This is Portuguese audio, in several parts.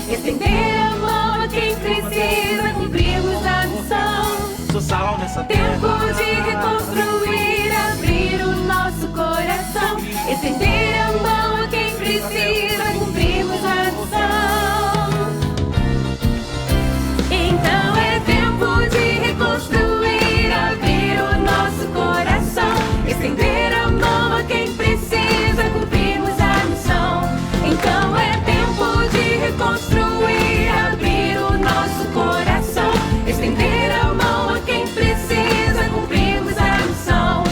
estender a mão a quem precisa, cumprirmos a missão. Sou sal nessa terra. Tempo de reconstruir, abrir o nosso coração, estender a mão a quem precisa, cumprirmos a missão. Então é tempo de reconstruir, abrir o nosso coração, estender a mão a quem precisa, cumprirmos a missão. Então é tempo de reconstruir, abrir o nosso coração, estender a mão a quem precisa, cumprirmos a missão.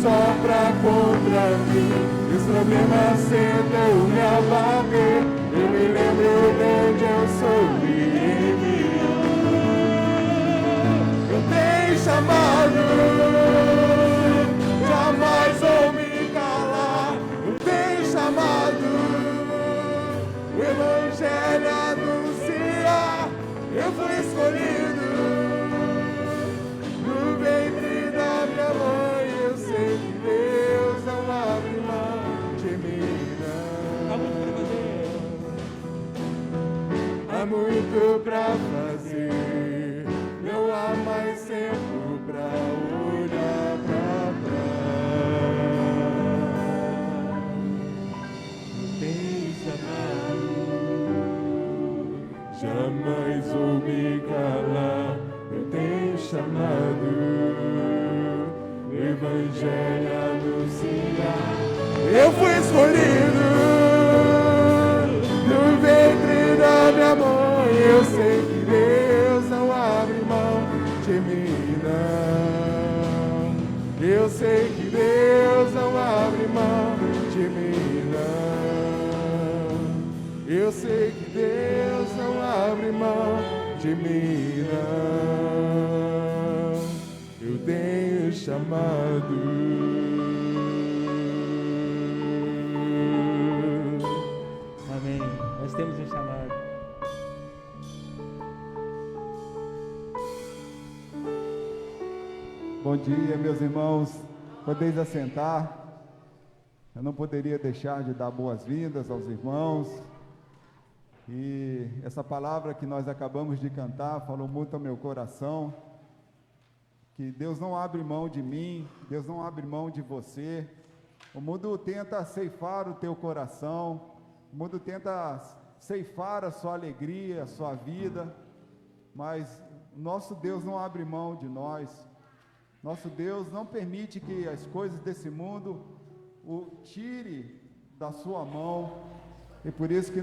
Sopra contra mim, os problemas tentam me abater. Eu me lembro de onde eu sou livre. Eu tenho chamado, jamais vou me calar. Eu tenho chamado, o Evangelho anuncia. Eu fui escolhido no ventre da minha mãe. Deus não abre mão de mim, não. Há muito pra fazer, não há mais tempo pra olhar pra trás. Tem chamado, jamais vou me calar. Eu tenho chamado, Evangelho anunciar. Eu fui escolhido no ventre da minha mãe. Eu sei que Deus não abre mão de mim, não. Eu sei que Deus não abre mão de mim, não. Eu sei que Deus não abre mão de mim, não. tenho chamado. Amém. Nós temos um chamado. Bom dia, meus irmãos. Podeis assentar. Eu não poderia deixar de dar boas-vindas aos irmãos. E essa palavra que nós acabamos de cantar falou muito ao meu coração. Que Deus não abre mão de mim, Deus não abre mão de você. O mundo tenta ceifar o teu coração, o mundo tenta ceifar a sua alegria, a sua vida, mas nosso Deus não abre mão de nós. Nosso Deus não permite que as coisas desse mundo o tire da sua mão. E por isso que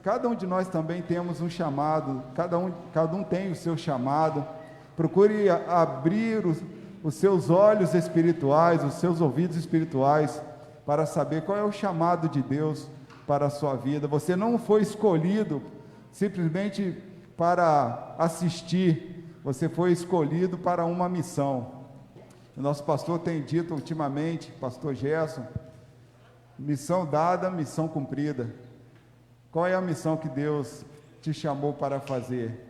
cada um de nós também temos um chamado, cada um tem o seu chamado. Procure abrir os seus olhos espirituais, os seus ouvidos espirituais, para saber qual é o chamado de Deus para a sua vida. Você não foi escolhido simplesmente para assistir, você foi escolhido para uma missão. O nosso pastor tem dito ultimamente, pastor Gerson, missão dada, missão cumprida. Qual é a missão que Deus te chamou para fazer?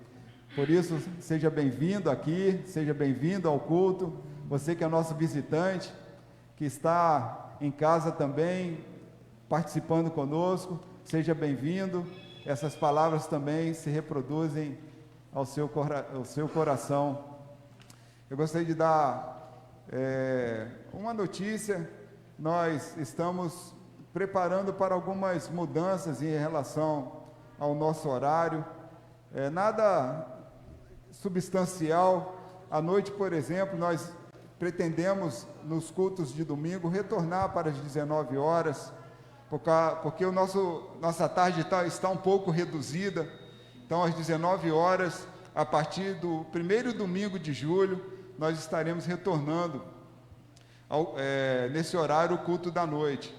Por isso, seja bem-vindo aqui, seja bem-vindo ao culto. Você que é nosso visitante, que está em casa também, participando conosco, seja bem-vindo. Essas palavras também se reproduzem ao seu coração. Eu gostaria de dar uma notícia. Nós estamos preparando para algumas mudanças em relação ao nosso horário. Nada substancial. À noite, por exemplo, nós pretendemos nos cultos de domingo retornar para as 19 horas, porque nossa tarde está um pouco reduzida. Então, às 19 horas, a partir do primeiro domingo de julho, nós estaremos retornando nesse horário o culto da noite.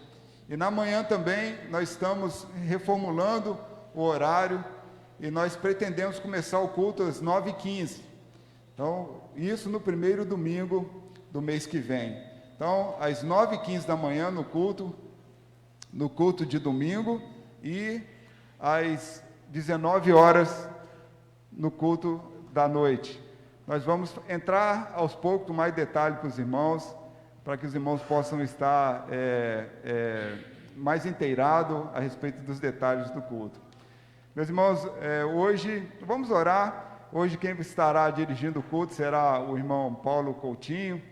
E na manhã também nós estamos reformulando o horário e nós pretendemos começar o culto às 9h15. Então, isso no primeiro domingo do mês que vem. Então, às 9h15 da manhã no culto de domingo, e às 19 horas no culto da noite. Nós vamos entrar aos poucos com mais detalhe para os irmãos, para que os irmãos possam estar mais inteirados a respeito dos detalhes do culto. Meus irmãos, hoje, vamos orar. Hoje quem estará dirigindo o culto será o irmão Paulo Coutinho,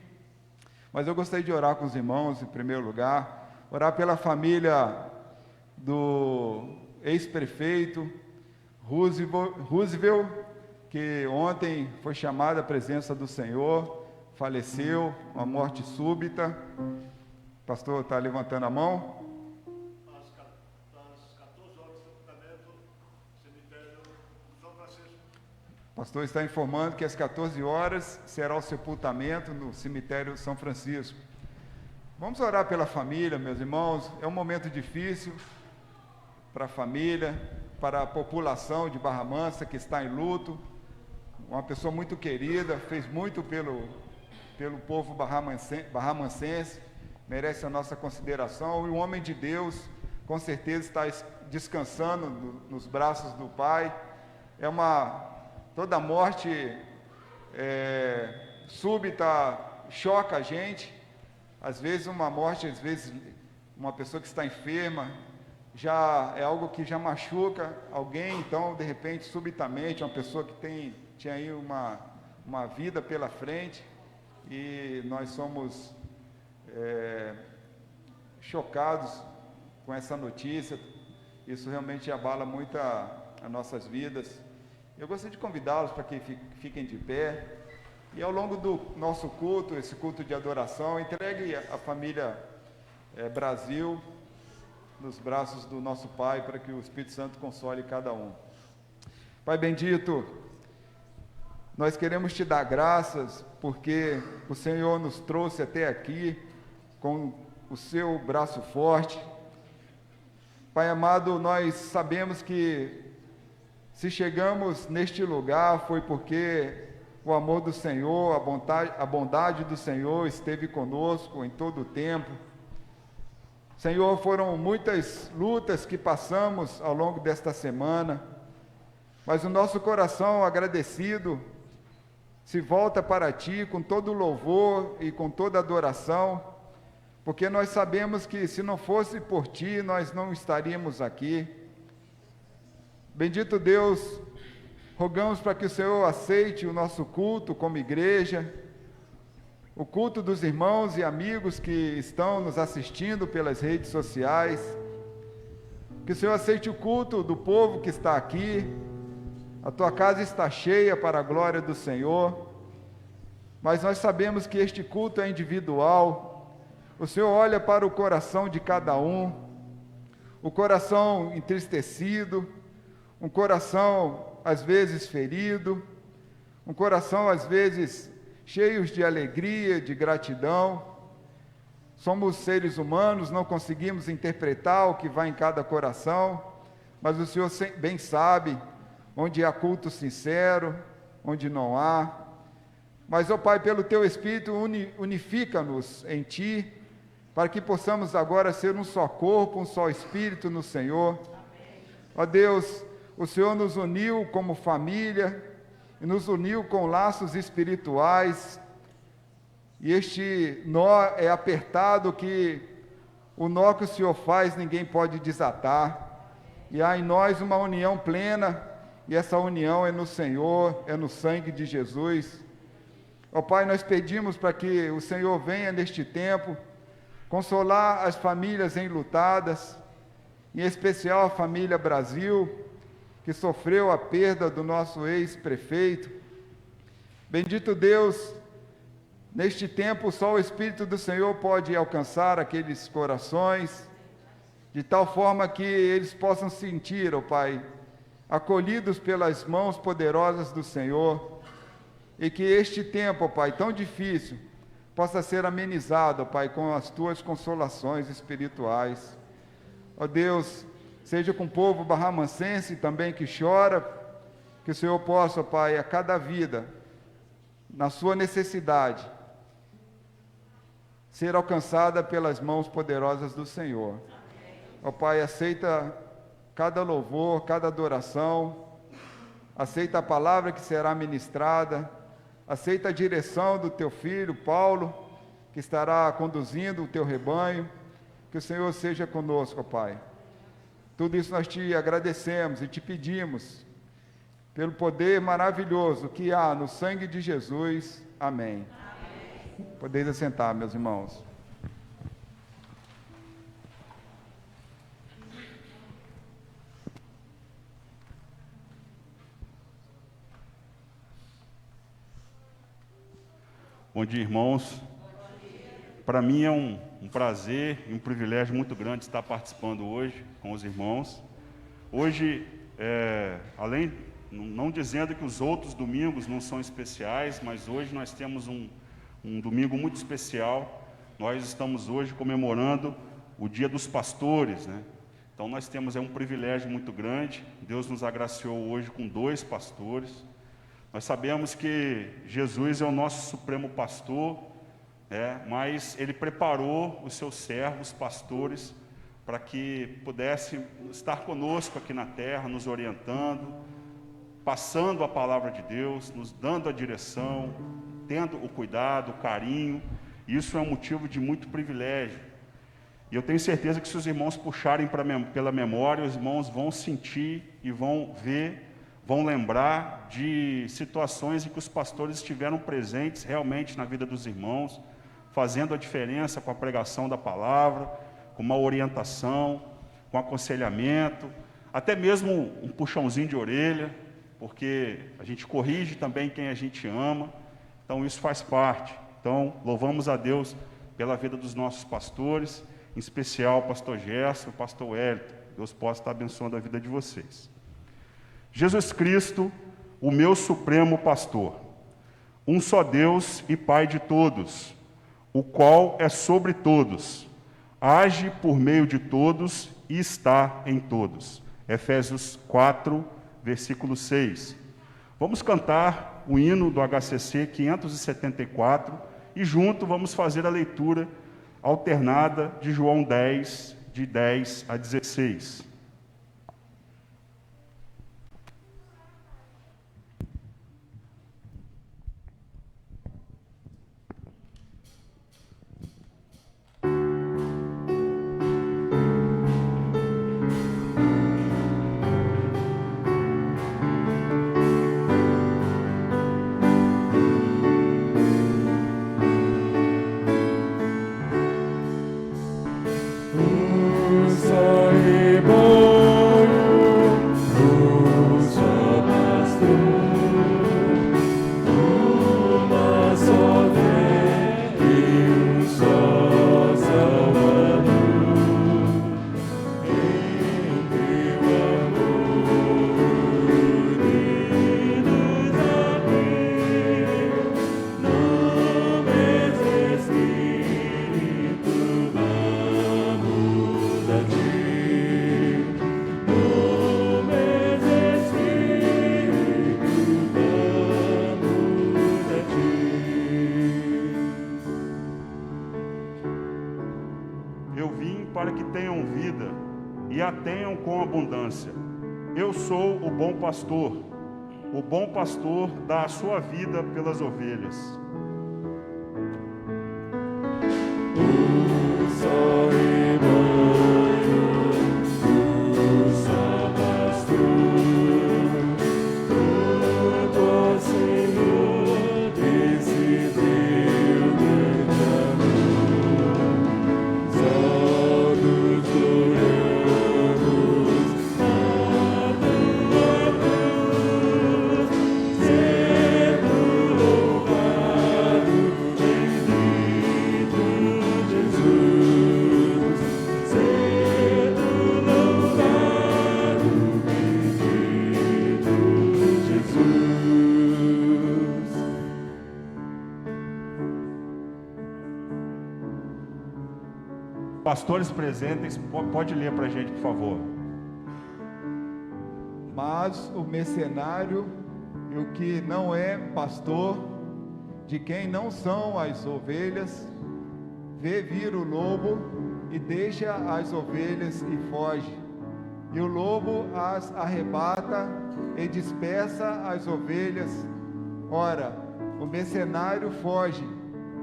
mas eu gostaria de orar com os irmãos, em primeiro lugar, orar pela família do ex-prefeito Roosevelt, que ontem foi chamado à presença do Senhor, faleceu, uma morte súbita. O pastor está levantando a mão. O pastor está informando que às 14 horas será o sepultamento no cemitério São Francisco. Vamos orar pela família, meus irmãos. É um momento difícil para a família, para a população de Barra Mansa que está em luto. Uma pessoa muito querida, fez muito pelo povo barramansense, merece a nossa consideração. E um homem de Deus, com certeza, está descansando nos braços do Pai. Toda morte súbita choca a gente. Às vezes uma morte, uma pessoa que está enferma, já é algo que já machuca alguém. Então, de repente, subitamente, uma pessoa que tinha aí uma vida pela frente, e nós somos chocados com essa notícia. Isso realmente abala muito as nossas vidas. Eu gostaria de convidá-los para que fiquem de pé, e ao longo do nosso culto, esse culto de adoração, entregue a família Brasil nos braços do nosso Pai, para que o Espírito Santo console cada um. Pai bendito, nós queremos te dar graças, porque o Senhor nos trouxe até aqui com o seu braço forte. Pai amado, nós sabemos que se chegamos neste lugar foi porque o amor do Senhor, a bondade do Senhor esteve conosco em todo o tempo. Senhor, foram muitas lutas que passamos ao longo desta semana, mas o nosso coração agradecido se volta para Ti com todo louvor e com toda adoração, porque nós sabemos que se não fosse por Ti, nós não estaríamos aqui. Bendito Deus, rogamos para que o Senhor aceite o nosso culto como igreja, o culto dos irmãos e amigos que estão nos assistindo pelas redes sociais, que o Senhor aceite o culto do povo que está aqui. A Tua casa está cheia para a glória do Senhor, mas nós sabemos que este culto é individual. O Senhor olha para o coração de cada um, o coração entristecido, um coração às vezes ferido, um coração às vezes cheios de alegria, de gratidão. Somos seres humanos, não conseguimos interpretar o que vai em cada coração, mas o Senhor bem sabe onde há culto sincero, onde não há. Mas, ó Pai, pelo Teu Espírito, unifica-nos em Ti, para que possamos agora ser um só corpo, um só Espírito no Senhor. Ó Deus, o Senhor nos uniu como família, e nos uniu com laços espirituais, e este nó é apertado que o nó que o Senhor faz ninguém pode desatar, e há em nós uma união plena, e essa união é no Senhor, é no sangue de Jesus. Ó Pai, nós pedimos para que o Senhor venha neste tempo consolar as famílias enlutadas, em especial a família Brasil, que sofreu a perda do nosso ex-prefeito. Bendito Deus, neste tempo só o Espírito do Senhor pode alcançar aqueles corações, de tal forma que eles possam sentir, ó Pai, acolhidos pelas mãos poderosas do Senhor, e que este tempo, ó Pai, tão difícil, possa ser amenizado, ó Pai, com as Tuas consolações espirituais. Ó Deus, seja com o povo barramancense também que chora, que o Senhor possa, ó Pai, a cada vida, na sua necessidade, ser alcançada pelas mãos poderosas do Senhor. Ó Pai, aceita cada louvor, cada adoração, aceita a palavra que será ministrada, aceita a direção do Teu filho, Paulo, que estará conduzindo o Teu rebanho, que o Senhor seja conosco, ó Pai. Tudo isso nós Te agradecemos e Te pedimos, pelo poder maravilhoso que há no sangue de Jesus. Amém. Amém. Podeis assentar, meus irmãos. Bom dia, irmãos. Para mim é um prazer e um privilégio muito grande estar participando hoje com os irmãos. Hoje, além, não dizendo que os outros domingos não são especiais, mas hoje nós temos um domingo muito especial. Nós estamos hoje comemorando o Dia dos Pastores, né? Então nós temos um privilégio muito grande. Deus nos agraciou hoje com 2 pastores. Nós sabemos que Jesus é o nosso supremo pastor, mas Ele preparou os seus servos, pastores, para que pudessem estar conosco aqui na terra, nos orientando, passando a palavra de Deus, nos dando a direção, tendo o cuidado, o carinho. Isso é um motivo de muito privilégio. E eu tenho certeza que se os irmãos puxarem pela memória, os irmãos vão sentir e vão ver, vão lembrar de situações em que os pastores estiveram presentes realmente na vida dos irmãos, fazendo a diferença com a pregação da palavra, com uma orientação, com aconselhamento, até mesmo um puxãozinho de orelha, porque a gente corrige também quem a gente ama, então isso faz parte. Então, louvamos a Deus pela vida dos nossos pastores, em especial o pastor Gerson, o pastor Wellington. Deus possa estar abençoando a vida de vocês. Jesus Cristo, o meu supremo pastor, um só Deus e Pai de todos, o qual é sobre todos, age por meio de todos e está em todos. Efésios 4, versículo 6. Vamos cantar o hino do HCC 574 e junto vamos fazer a leitura alternada de João 10, de 10 a 16. Eu sou o bom pastor. O bom pastor dá a sua vida pelas ovelhas. Pastores presentes, pode ler para a gente, por favor. Mas o mercenário e o que não é pastor, de quem não são as ovelhas, vê vir o lobo e deixa as ovelhas e foge. E o lobo as arrebata e dispersa as ovelhas. Ora, o mercenário foge,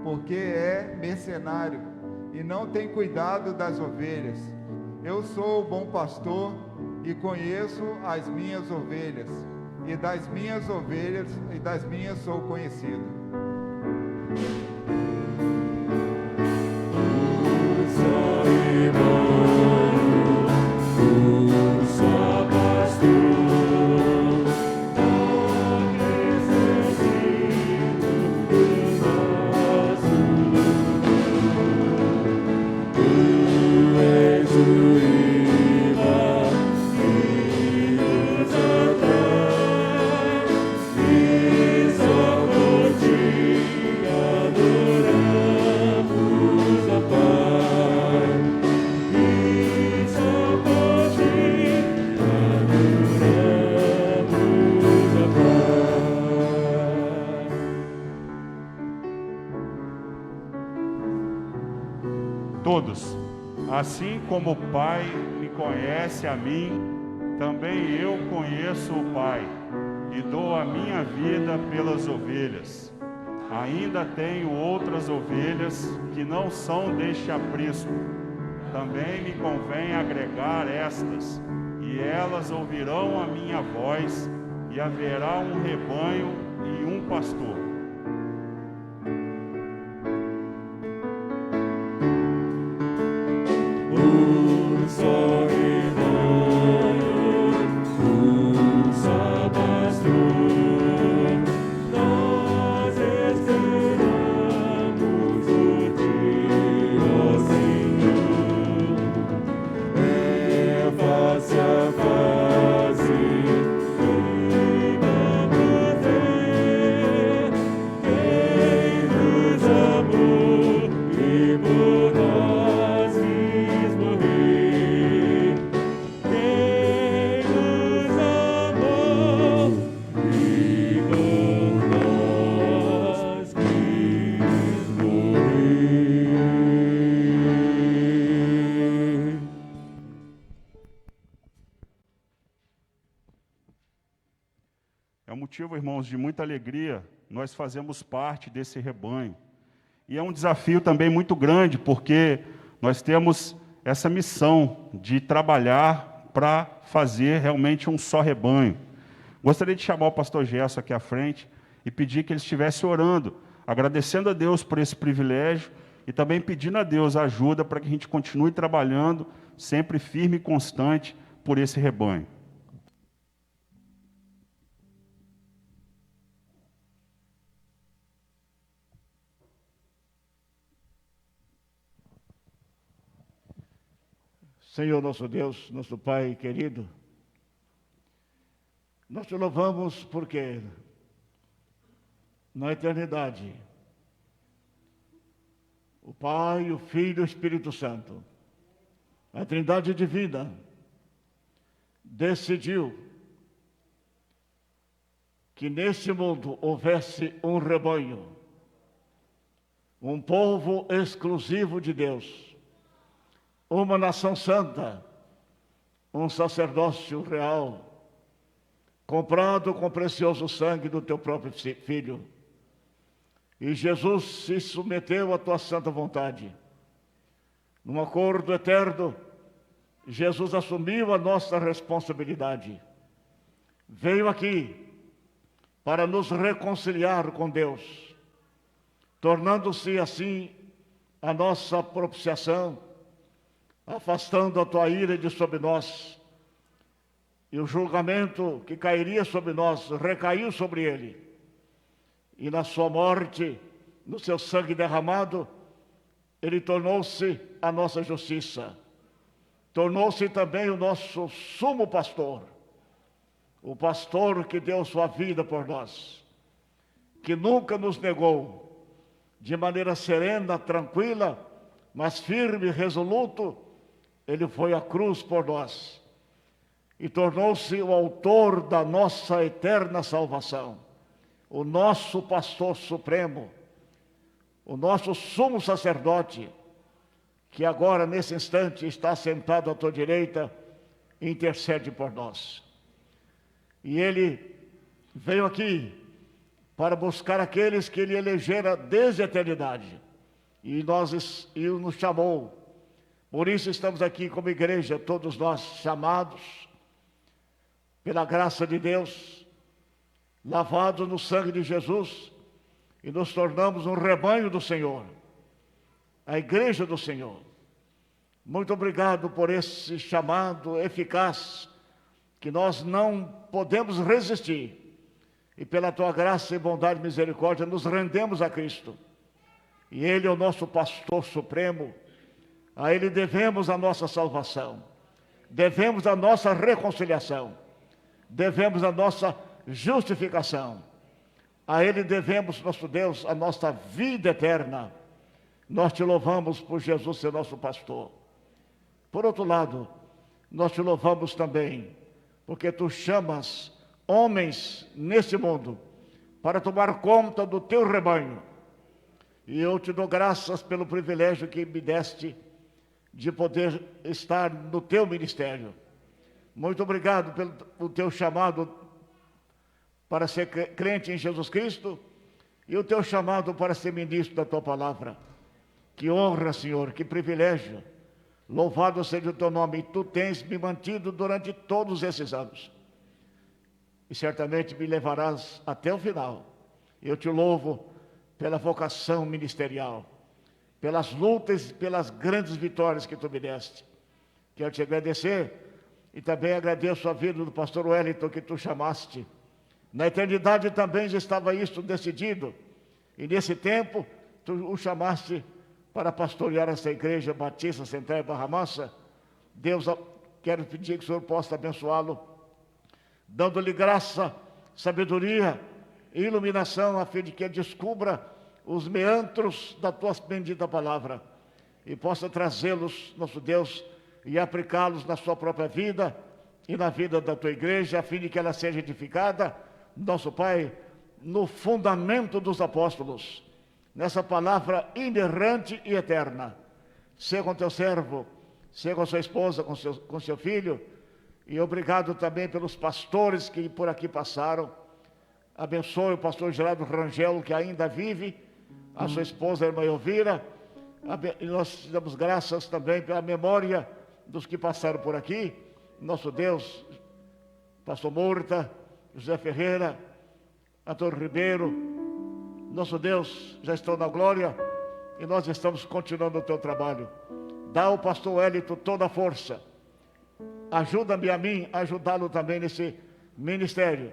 porque é mercenário e não tem cuidado das ovelhas. Eu sou o bom pastor e conheço as minhas ovelhas, e das minhas sou conhecido. Todos, assim como o Pai me conhece a mim, também eu conheço o Pai, e dou a minha vida pelas ovelhas. Ainda tenho outras ovelhas que não são deste aprisco. Também me convém agregar estas, e elas ouvirão a minha voz, e haverá um rebanho e um pastor. motivo, irmãos, de muita alegria, nós fazemos parte desse rebanho. E é um desafio também muito grande, porque nós temos essa missão de trabalhar para fazer realmente um só rebanho. Gostaria de chamar o pastor Gerson aqui à frente e pedir que ele estivesse orando, agradecendo a Deus por esse privilégio e também pedindo a Deus ajuda para que a gente continue trabalhando sempre firme e constante por esse rebanho. Senhor nosso Deus, nosso Pai querido, nós te louvamos porque na eternidade o Pai, o Filho e o Espírito Santo, a Trindade Divina, decidiu que neste mundo houvesse um rebanho, um povo exclusivo de Deus, uma nação santa, um sacerdócio real, comprado com o precioso sangue do teu próprio Filho. E Jesus se submeteu à tua santa vontade. Num acordo eterno, Jesus assumiu a nossa responsabilidade. Veio aqui para nos reconciliar com Deus, tornando-se assim a nossa propiciação, afastando a tua ira de sobre nós, e o julgamento que cairia sobre nós recaiu sobre ele, e na sua morte, no seu sangue derramado, ele tornou-se a nossa justiça, tornou-se também o nosso sumo pastor, o pastor que deu sua vida por nós, que nunca nos negou, de maneira serena, tranquila, mas firme e resoluto. Ele foi à cruz por nós e tornou-se o autor da nossa eterna salvação, o nosso pastor supremo, o nosso sumo sacerdote, que agora, nesse instante, está sentado à tua direita e intercede por nós. E ele veio aqui para buscar aqueles que ele elegera desde a eternidade e nos chamou. Por isso estamos aqui como igreja, todos nós chamados pela graça de Deus, lavados no sangue de Jesus, e nos tornamos um rebanho do Senhor, a igreja do Senhor. Muito obrigado por esse chamado eficaz, que nós não podemos resistir, e pela tua graça e bondade e misericórdia nos rendemos a Cristo, e Ele é o nosso pastor supremo. A Ele devemos a nossa salvação, devemos a nossa reconciliação, devemos a nossa justificação. A Ele devemos, nosso Deus, a nossa vida eterna. Nós te louvamos por Jesus ser nosso pastor. Por outro lado, nós te louvamos também, porque tu chamas homens neste mundo para tomar conta do teu rebanho. E eu te dou graças pelo privilégio que me deste de poder estar no teu ministério. Muito obrigado pelo teu chamado para ser crente em Jesus Cristo e o teu chamado para ser ministro da tua palavra. Que honra, Senhor, que privilégio. Louvado seja o teu nome. E tu tens me mantido durante todos esses anos. E certamente me levarás até o final. Eu te louvo pela vocação ministerial, pelas lutas e pelas grandes vitórias que tu me deste. Quero te agradecer e também agradeço a vida do pastor Wellington que tu chamaste. Na eternidade também já estava isto decidido. E nesse tempo, tu o chamaste para pastorear essa igreja Batista Central em Barra Mansa. Deus, quero pedir que o Senhor possa abençoá-lo, dando-lhe graça, sabedoria e iluminação, a fim de que ele descubra os meandros da tua bendita palavra e possa trazê-los, nosso Deus, e aplicá-los na sua própria vida e na vida da tua igreja, a fim de que ela seja edificada, nosso Pai, no fundamento dos apóstolos, nessa palavra inerrante e eterna. Seja com teu servo, seja com sua esposa, com seu filho, e obrigado também pelos pastores que por aqui passaram, Abençoe o pastor Geraldo Rangel, que ainda vive, a sua esposa, a irmã Elvira. E nós damos graças também pela memória dos que passaram por aqui. Nosso Deus, pastor Murta, José Ferreira, Antônio Ribeiro. Nosso Deus, já estão na glória e nós estamos continuando o teu trabalho. Dá ao pastor Wellington toda a força. Ajuda-me a mim a ajudá-lo também nesse ministério.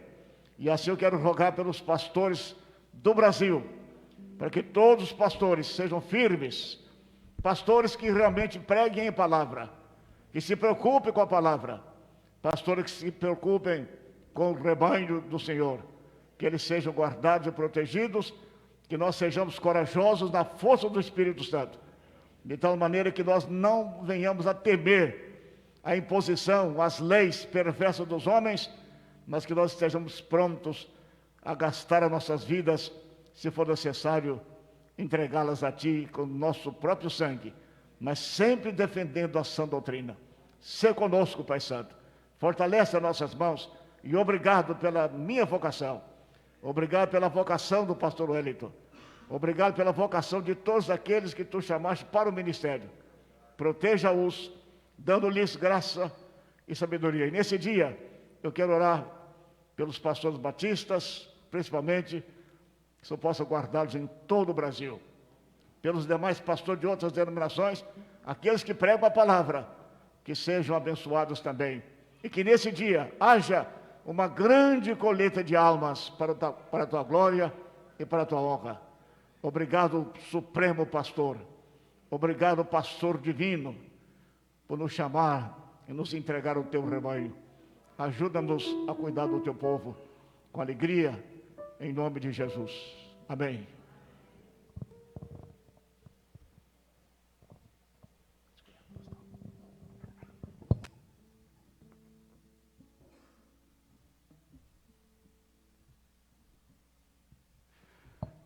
E assim eu quero rogar pelos pastores do Brasil, para que todos os pastores sejam firmes, pastores que realmente preguem a palavra, que se preocupem com a palavra, pastores que se preocupem com o rebanho do Senhor, que eles sejam guardados e protegidos, que nós sejamos corajosos na força do Espírito Santo, de tal maneira que nós não venhamos a temer a imposição, as leis perversas dos homens, mas que nós estejamos prontos a gastar as nossas vidas, se for necessário, entregá-las a Ti com o nosso próprio sangue, mas sempre defendendo a sã doutrina. Sê conosco, Pai Santo, fortalece as nossas mãos, e obrigado pela minha vocação, obrigado pela vocação do pastor Wellington, obrigado pela vocação de todos aqueles que Tu chamaste para o ministério. Proteja-os, dando-lhes graça e sabedoria. E nesse dia, eu quero orar pelos pastores batistas, principalmente, que o Senhor possa guardá-los em todo o Brasil. Pelos demais pastores de outras denominações, aqueles que pregam a palavra, que sejam abençoados também. E que nesse dia haja uma grande colheita de almas para a Tua glória e para a Tua honra. Obrigado, Supremo Pastor. Obrigado, Pastor Divino, por nos chamar e nos entregar o Teu rebanho. Ajuda-nos a cuidar do Teu povo com alegria, em nome de Jesus. Amém.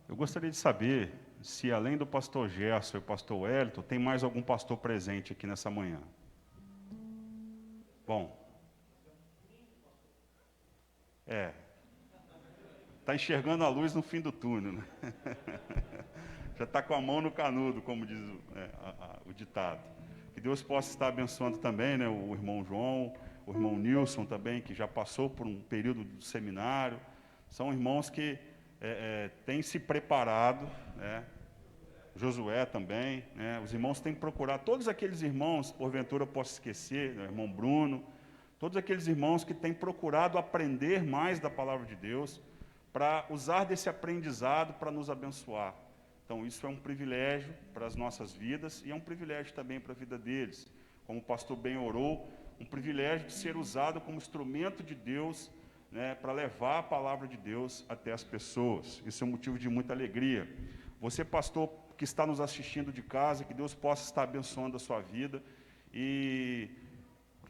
Eu gostaria de saber se, além do pastor Gerson e o pastor Wellington, tem mais algum pastor presente aqui nessa manhã. Bom. Está enxergando a luz no fim do túnel, né? Já está com a mão no canudo, como diz o ditado. Que Deus possa estar abençoando também, né, o irmão João, o irmão Nilson também, que já passou por um período do seminário. São irmãos que têm se preparado, né? Josué também, né? Os irmãos têm procurado, todos aqueles irmãos, porventura eu posso esquecer, né, o irmão Bruno, todos aqueles irmãos que têm procurado aprender mais da palavra de Deus, para usar desse aprendizado para nos abençoar. Então, isso é um privilégio para as nossas vidas e é um privilégio também para a vida deles. Como o pastor bem orou, um privilégio de ser usado como instrumento de Deus, né, para levar a palavra de Deus até as pessoas. Isso é um motivo de muita alegria. Você, pastor, que está nos assistindo de casa, que Deus possa estar abençoando a sua vida. E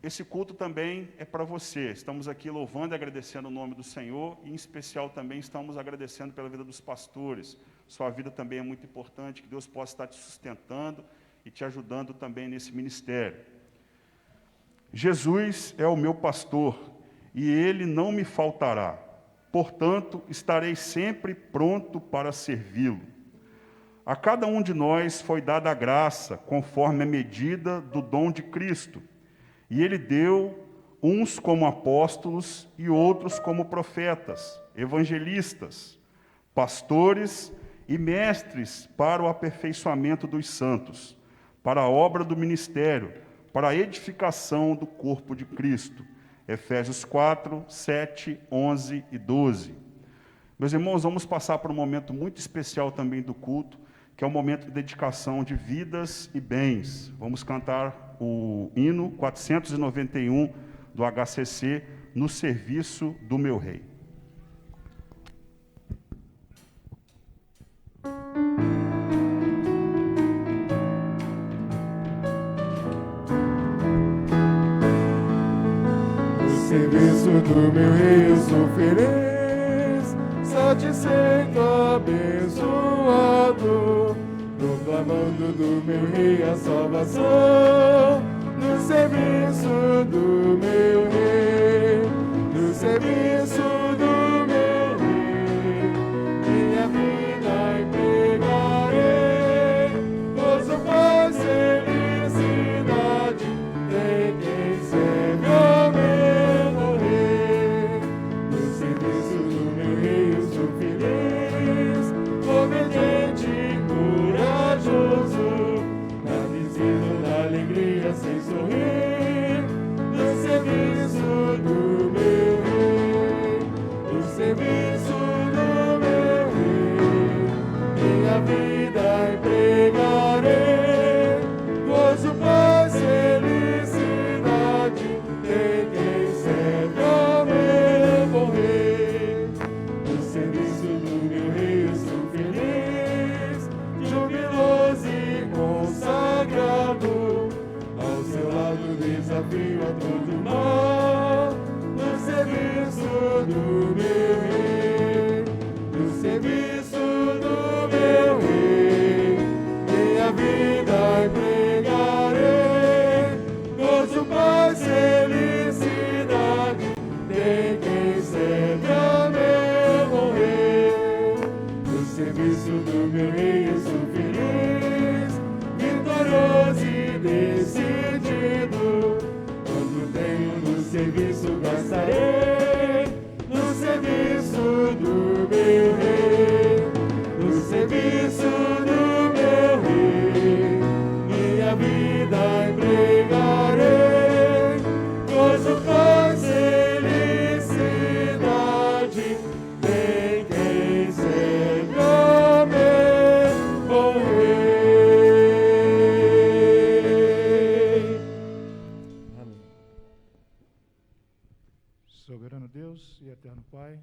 esse culto também é para você. Estamos aqui louvando e agradecendo o nome do Senhor, e em especial também estamos agradecendo pela vida dos pastores. Sua vida também é muito importante, que Deus possa estar te sustentando e te ajudando também nesse ministério. Jesus é o meu pastor, e Ele não me faltará. Portanto, estarei sempre pronto para servi-lo. A cada um de nós foi dada a graça, conforme a medida do dom de Cristo. E Ele deu uns como apóstolos e outros como profetas, evangelistas, pastores e mestres para o aperfeiçoamento dos santos, para a obra do ministério, para a edificação do corpo de Cristo. Efésios 4, 7, 11 e 12. Meus irmãos, vamos passar por um momento muito especial também do culto, que é o momento de dedicação de vidas e bens. Vamos cantar o hino 491 do HCC, No Serviço do Meu Rei. No serviço do meu rei eu sou feliz, satisfeito, abençoado, proclamando do meu rei a salvação. No serviço do meu rei, no serviço do meu rei, desafio a todo mal, no serviço do meu rei, no serviço do meu rei, minha vida empregarei, gozo, paz, felicidade, tem quem serve a meu rei, no serviço do meu rei eu sou feliz, vitorioso e decidido, quando tenho no serviço gastarei, no serviço do meu rei, no serviço do meu rei, minha vida empregarei, gozo, paz, felicidade, tem quem serve a meu rei. Amém. Soberano Deus e eterno Pai,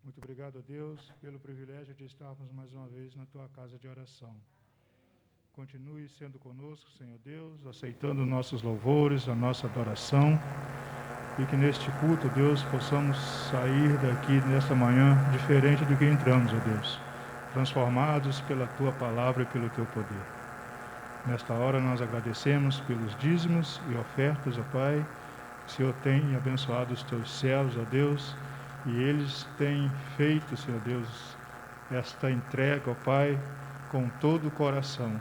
muito obrigado a Deus pelo privilégio de estarmos mais uma vez na Tua casa de oração. Continue sendo conosco, Senhor Deus, aceitando nossos louvores, a nossa adoração, e que neste culto, Deus, possamos sair daqui nesta manhã diferente do que entramos, ó Deus, transformados pela Tua palavra e pelo Teu poder. Nesta hora nós agradecemos pelos dízimos e ofertas, ó Pai, que o Senhor tem abençoado os Teus céus, ó Deus, e eles têm feito, Senhor Deus, esta entrega, ó Pai, com todo o coração.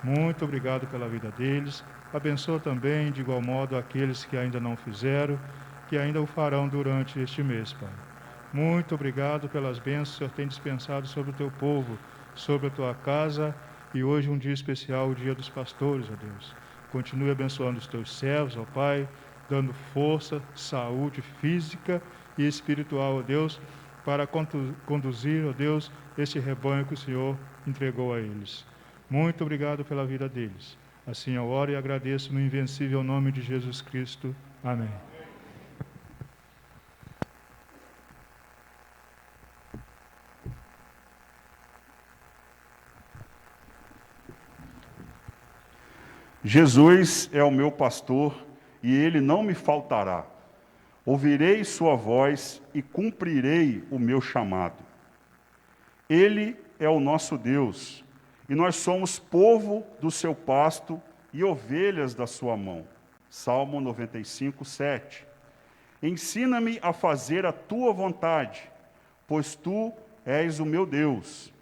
Muito obrigado pela vida deles. Abençoa também, de igual modo, aqueles que ainda não fizeram, que ainda o farão durante este mês, Pai. Muito obrigado pelas bênçãos que o Senhor tem dispensado sobre o Teu povo, sobre a Tua casa, e hoje um dia especial, o Dia dos Pastores, ó Deus. Continue abençoando os Teus servos, ó Pai, dando força, saúde física e espiritual, ó Deus, para conduzir, ó Deus, este rebanho que o Senhor entregou a eles. Muito obrigado pela vida deles. Assim eu oro e agradeço no invencível nome de Jesus Cristo. Amém. Jesus é o meu pastor e ele não me faltará. Ouvirei sua voz e cumprirei o meu chamado. Ele é o nosso Deus, e nós somos povo do seu pasto e ovelhas da sua mão. Salmo 95, 7. Ensina-me a fazer a tua vontade, pois tu és o meu Deus.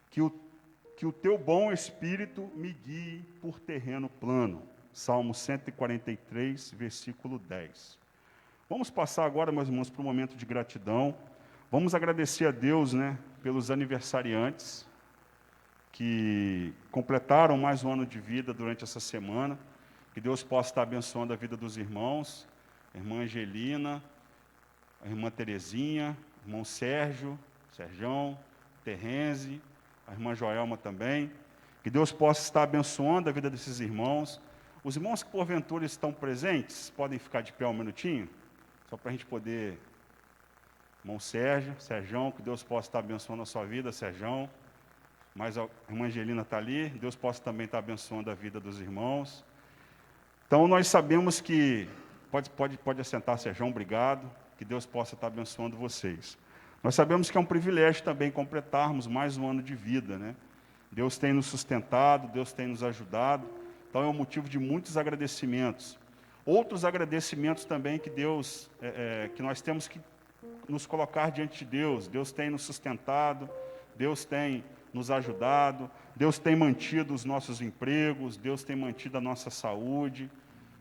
Que o teu bom espírito me guie por terreno plano. Salmo 143, versículo 10. Vamos passar agora, meus irmãos, para um momento de gratidão. Vamos agradecer a Deus, pelos aniversariantes que completaram mais um ano de vida durante essa semana. Que Deus possa estar abençoando a vida dos irmãos, a irmã Angelina, a irmã Terezinha, o irmão Serjão, Terrenze, a irmã Joelma também. Que Deus possa estar abençoando a vida desses irmãos. Os irmãos que porventura estão presentes, podem ficar de pé um minutinho, só para a gente poder... Irmão Serjão, que Deus possa estar abençoando a sua vida, Serjão. Mas a irmã Angelina está ali, Deus possa também estar abençoando a vida dos irmãos. Então, nós sabemos que... Pode assentar, Serjão, obrigado. Que Deus possa estar abençoando vocês. Nós sabemos que é um privilégio também completarmos mais um ano de vida, Deus tem nos sustentado, Deus tem nos ajudado. Então, é um motivo de muitos agradecimentos. Outros agradecimentos também que Deus... que nós temos que nos colocar diante de Deus. Deus tem nos sustentado, Deus tem nos ajudado, Deus tem mantido os nossos empregos, Deus tem mantido a nossa saúde.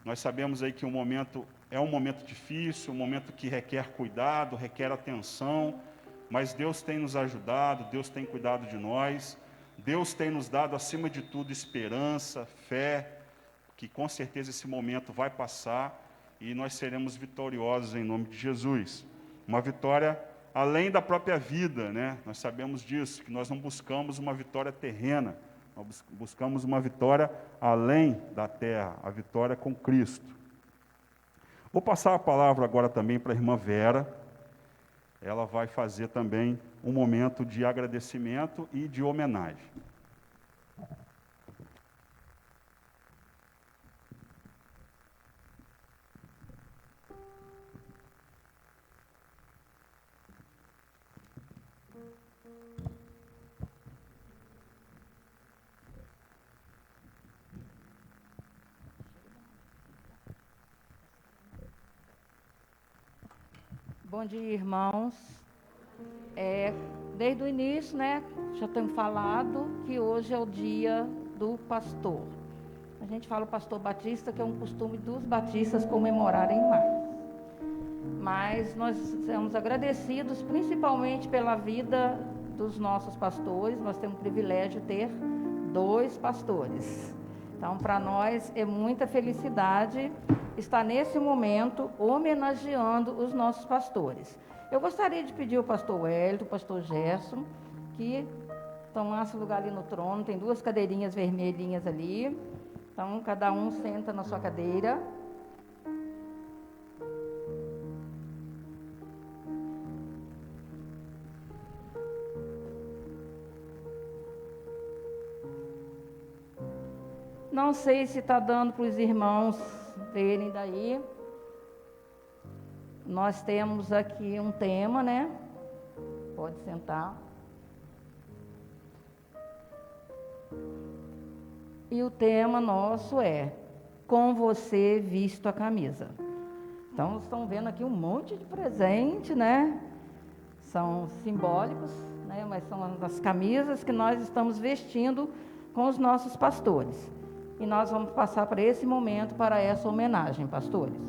Nós sabemos aí que o momento é um momento difícil, um momento que requer cuidado, requer atenção, mas Deus tem nos ajudado, Deus tem cuidado de nós, Deus tem nos dado, acima de tudo, esperança, fé, que com certeza esse momento vai passar e nós seremos vitoriosos em nome de Jesus. Uma vitória além da própria vida, Nós sabemos disso, que nós não buscamos uma vitória terrena, nós buscamos uma vitória além da terra, a vitória com Cristo. Vou passar a palavra agora também para a irmã Vera. Ela vai fazer também um momento de agradecimento e de homenagem. Bom dia, irmãos. Desde o início, né, já tenho falado que hoje é o dia do pastor. A gente fala o pastor batista, que é um costume dos batistas comemorarem mais. Mas nós somos agradecidos principalmente pela vida dos nossos pastores. Nós temos o privilégio de ter 2 pastores. Então, para nós é muita felicidade estar nesse momento homenageando os nossos pastores. Eu gostaria de pedir ao pastor Wellington, ao pastor Gerson, que tomasse lugar ali no trono. Tem 2 cadeirinhas vermelhinhas ali. Então, cada um senta na sua cadeira. Não sei se está dando para os irmãos verem daí. Nós temos aqui um tema, né? Pode sentar. E o tema nosso é Com Você Visto a Camisa. Então, vocês estão vendo aqui um monte de presente, né? São simbólicos, né? Mas são as camisas que nós estamos vestindo com os nossos pastores. E nós vamos passar para esse momento, para essa homenagem, pastores.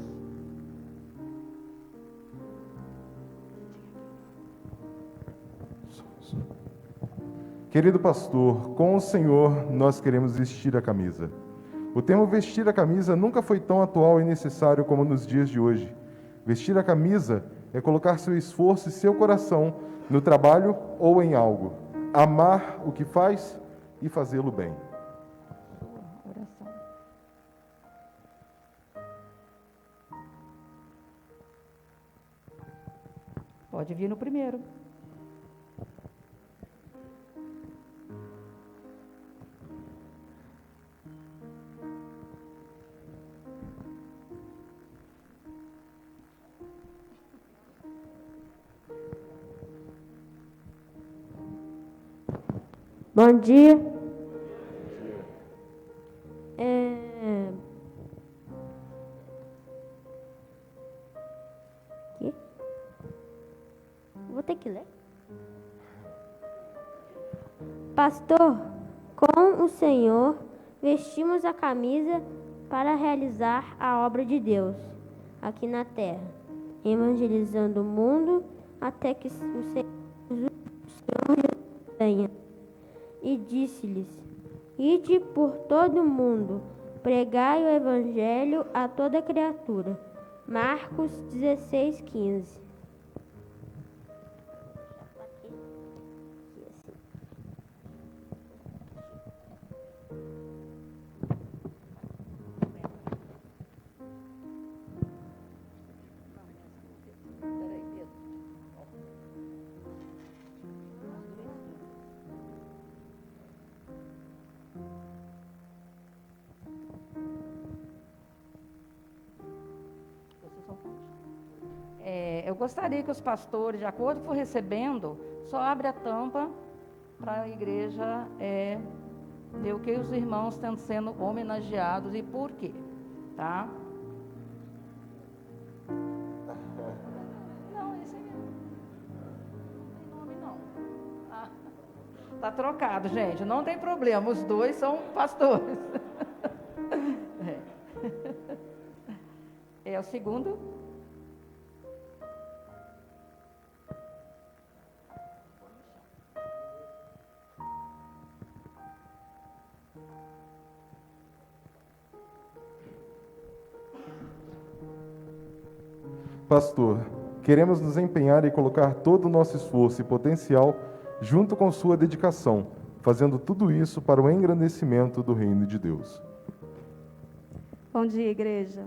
Querido pastor, com o Senhor nós queremos vestir a camisa. O termo vestir a camisa nunca foi tão atual e necessário como nos dias de hoje. Vestir a camisa é colocar seu esforço e seu coração no trabalho ou em algo. Amar o que faz e fazê-lo bem. Pode vir no primeiro. Bom dia. Aqui. Vou ter que ler. Pastor, com o Senhor vestimos a camisa para realizar a obra de Deus aqui na terra, evangelizando o mundo até que o Senhor venha. E disse-lhes: Ide por todo o mundo, pregai o evangelho a toda criatura. Marcos 16:15. Eu gostaria que os pastores, de acordo com o recebendo, só abre a tampa para a igreja ver o que os irmãos estão sendo homenageados e por quê, tá? Não, esse aí não tem nome não. Tá trocado, gente, não tem problema, os 2 são pastores. É o segundo. Pastor, queremos nos empenhar e colocar todo o nosso esforço e potencial junto com sua dedicação, fazendo tudo isso para o engrandecimento do reino de Deus. Bom dia, igreja.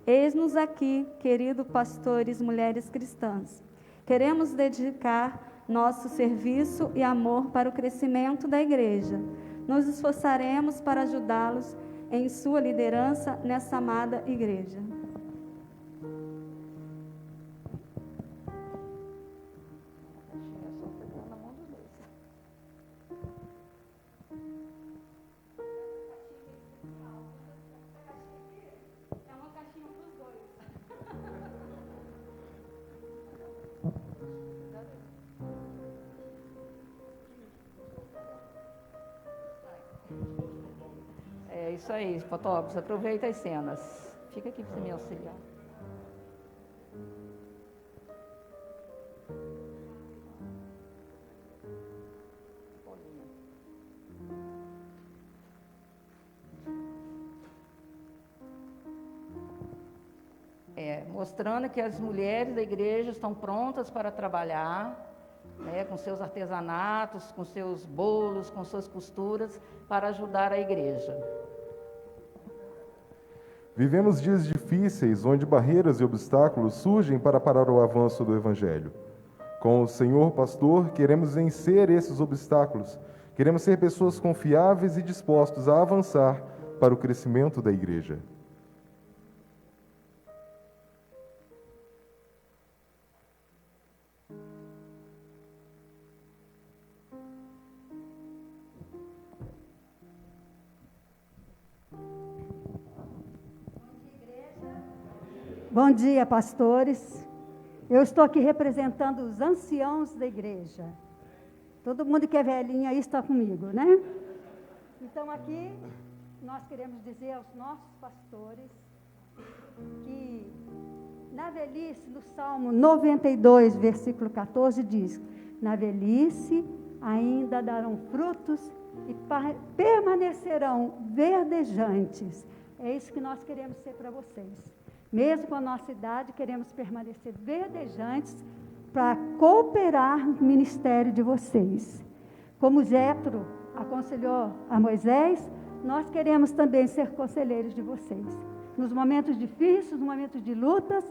Eis-nos aqui, queridos pastores, mulheres cristãs. Queremos dedicar nosso serviço e amor para o crescimento da igreja. Nos esforçaremos para ajudá-los em sua liderança nessa amada igreja. isso aí, fotógrafos, aproveita as cenas. Fica aqui para você me auxiliar. Mostrando que as mulheres da igreja estão prontas para trabalhar, né, com seus artesanatos, com seus bolos, com suas costuras, para ajudar a igreja. Vivemos dias difíceis, onde barreiras e obstáculos surgem para parar o avanço do Evangelho. Com o Senhor Pastor, queremos vencer esses obstáculos. Queremos ser pessoas confiáveis e dispostos a avançar para o crescimento da igreja. Bom dia, pastores. Eu estou aqui representando os anciãos da igreja. Todo mundo que é velhinho aí está comigo, né? Então, aqui, nós queremos dizer aos nossos pastores que, na velhice, no Salmo 92, versículo 14, diz: na velhice ainda darão frutos e permanecerão verdejantes. É isso que nós queremos ser para vocês. Mesmo com a nossa idade, queremos permanecer verdejantes para cooperar no ministério de vocês. Como Jétro aconselhou a Moisés, nós queremos também ser conselheiros de vocês. Nos momentos difíceis, nos momentos de lutas,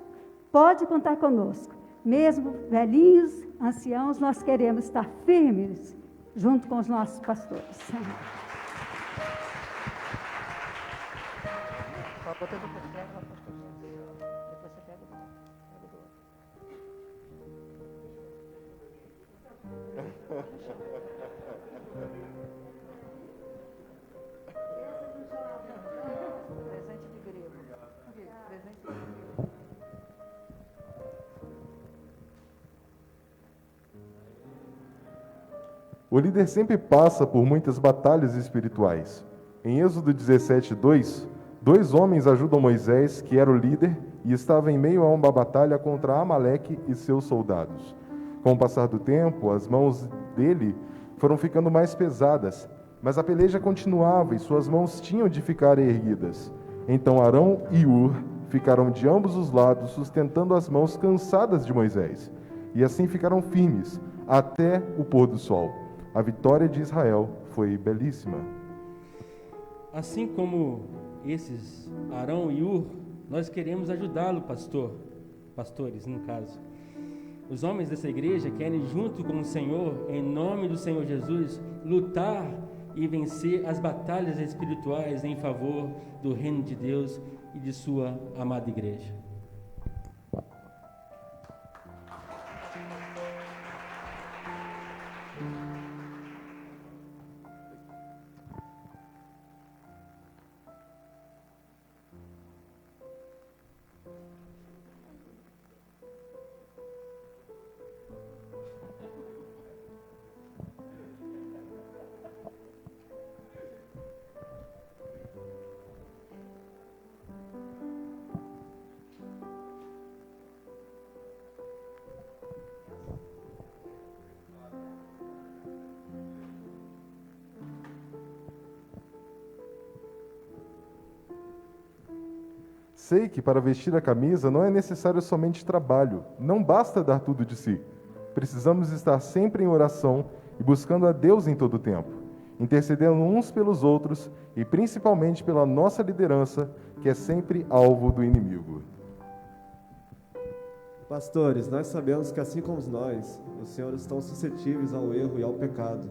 pode contar conosco. Mesmo velhinhos, anciãos, nós queremos estar firmes junto com os nossos pastores. O líder sempre passa por muitas batalhas espirituais. Em Êxodo 17:2, 2 homens ajudam Moisés, que era o líder, e estava em meio a uma batalha contra Amaleque e seus soldados. Com o passar do tempo, as mãos dele foram ficando mais pesadas, mas a peleja continuava e suas mãos tinham de ficar erguidas. Então Arão e Hur ficaram de ambos os lados, sustentando as mãos cansadas de Moisés, e assim ficaram firmes até o pôr do sol. A vitória de Israel foi belíssima. Assim como esses Arão e Hur, nós queremos ajudá-lo, pastores, no caso. Os homens dessa igreja querem, junto com o Senhor, em nome do Senhor Jesus, lutar e vencer as batalhas espirituais em favor do reino de Deus e de sua amada igreja. Sei que para vestir a camisa não é necessário somente trabalho, não basta dar tudo de si. Precisamos estar sempre em oração e buscando a Deus em todo o tempo, intercedendo uns pelos outros e principalmente pela nossa liderança, que é sempre alvo do inimigo. Pastores, nós sabemos que assim como nós, os senhores estão suscetíveis ao erro e ao pecado.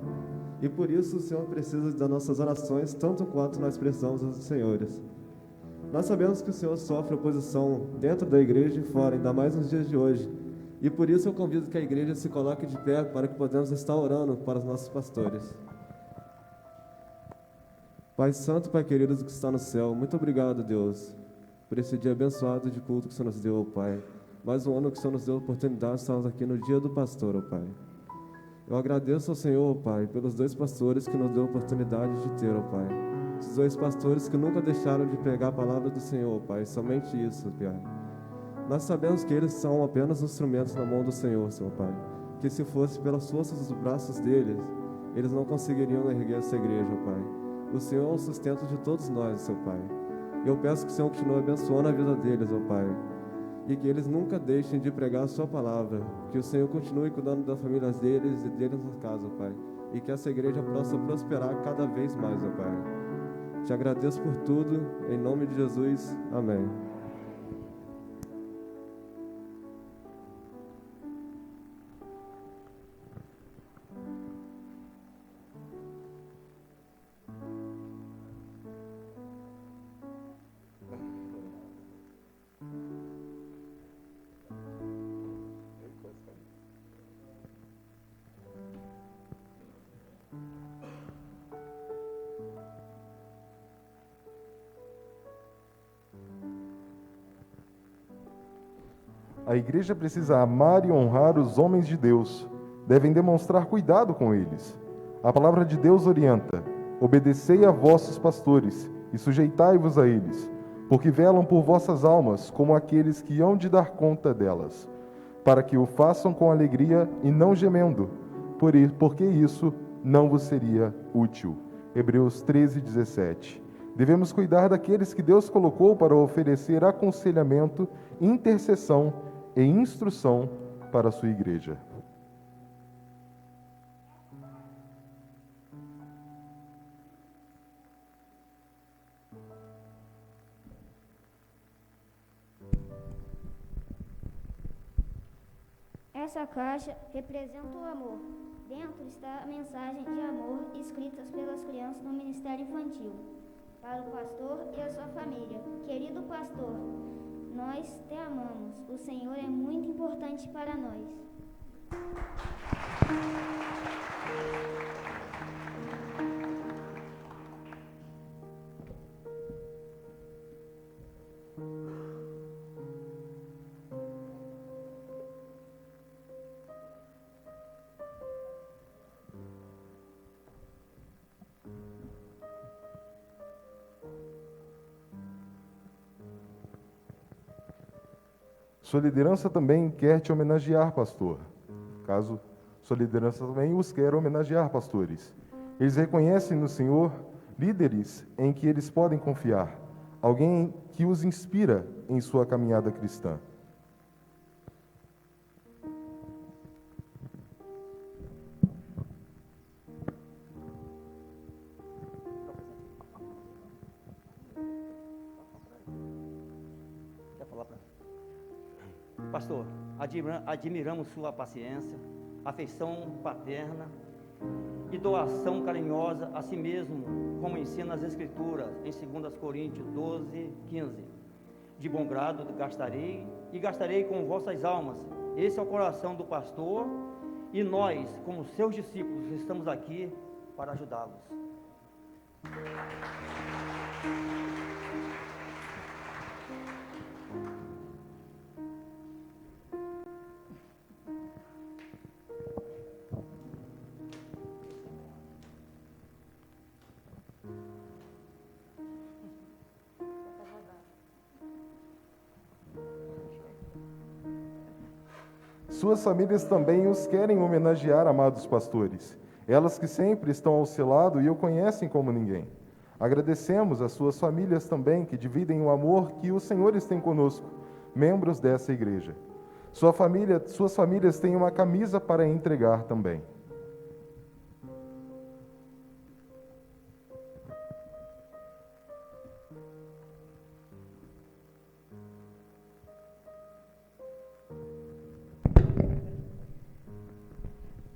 E por isso o Senhor precisa das nossas orações, tanto quanto nós precisamos dos senhores. Nós sabemos que o Senhor sofre oposição dentro da igreja e fora, ainda mais nos dias de hoje. E por isso eu convido que a igreja se coloque de pé para que podemos estar orando para os nossos pastores. Pai Santo, Pai querido que está no céu, muito obrigado, Deus, por esse dia abençoado de culto que o Senhor nos deu, Pai. Mais um ano que o Senhor nos deu a oportunidade de estarmos aqui no dia do pastor, ó Pai. Eu agradeço ao Senhor, Pai, pelos 2 pastores que nos deu a oportunidade de ter, ó Pai. Esses 2 pastores que nunca deixaram de pregar a palavra do Senhor, Pai, somente isso, Pai. Nós sabemos que eles são apenas instrumentos na mão do Senhor, Senhor Pai. Que se fosse pelas forças dos braços deles, eles não conseguiriam erguer essa igreja, Pai. O Senhor é o sustento de todos nós, Seu Pai. Eu peço que o Senhor continue abençoando a vida deles, ó Pai. E que eles nunca deixem de pregar a Sua palavra. Que o Senhor continue cuidando das famílias deles e deles na casa, ó Pai. E que essa igreja possa prosperar cada vez mais, ó Pai. Te agradeço por tudo, em nome de Jesus. Amém. A igreja precisa amar e honrar os homens de Deus. Devem demonstrar cuidado com eles. A palavra de Deus orienta: obedecei a vossos pastores e sujeitai-vos a eles, porque velam por vossas almas como aqueles que hão de dar conta delas, para que o façam com alegria e não gemendo, porque isso não vos seria útil. Hebreus 13:17. Devemos cuidar daqueles que Deus colocou para oferecer aconselhamento, intercessão e instrução para a sua igreja. Essa caixa representa o amor. Dentro está a mensagem de amor escritas pelas crianças no Ministério Infantil. Para o pastor e a sua família. Querido pastor, nós te amamos. O Senhor é muito importante para nós. Sua liderança também quer te homenagear, pastor. Caso sua liderança também os quer homenagear, pastores. Eles reconhecem no Senhor líderes em que eles podem confiar, alguém que os inspira em sua caminhada cristã. Pastor, admiramos sua paciência, afeição paterna e doação carinhosa a si mesmo, como ensina as Escrituras, em 2 Coríntios 12:15. De bom grado gastarei com vossas almas. Esse é o coração do pastor e nós, como seus discípulos, estamos aqui para ajudá-los. Suas famílias também os querem homenagear, amados pastores. Elas que sempre estão ao seu lado e o conhecem como ninguém. Agradecemos às suas famílias também, que dividem o amor que os senhores têm conosco, membros dessa igreja. Suas famílias têm uma camisa para entregar também.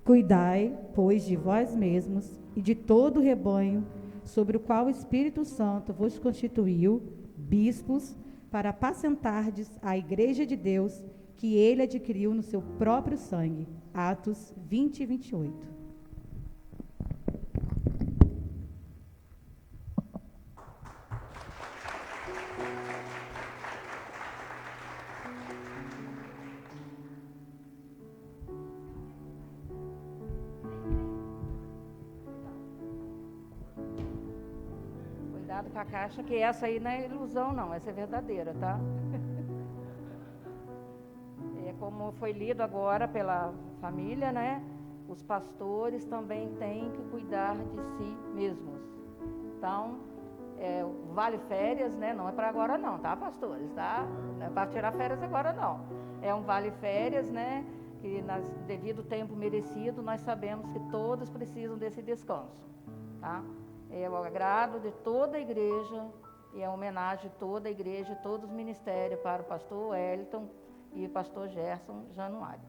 Cuidai, pois, de vós mesmos e de todo o rebanho, sobre o qual o Espírito Santo vos constituiu, bispos, para apacentardes a igreja de Deus, que ele adquiriu no seu próprio sangue. Atos 20 e 28. Foi Cuidado com a caixa, que essa aí não é ilusão, não. Essa é verdadeira, tá? É como foi lido agora pela família, né? Os pastores também têm que cuidar de si mesmos. Então, o Vale Férias, né? Não é para agora não, tá, pastores? Tá? Não é para tirar férias agora não. É um Vale Férias, né? Que devido ao tempo merecido, nós sabemos que todos precisam desse descanso, tá? É o agrado de toda a igreja e a homenagem de toda a igreja e todos os ministérios para o pastor Wellington e o pastor Gerson Januário.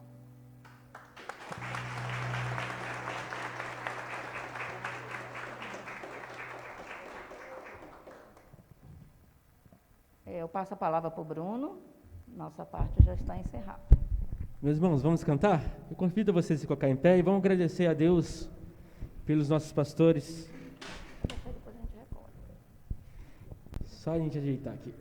Eu passo a palavra para o Bruno. Nossa parte já está encerrada. Meus irmãos, vamos cantar? Eu convido vocês a se colocar em pé e vamos agradecer a Deus pelos nossos pastores. Só a gente ajeitar aqui.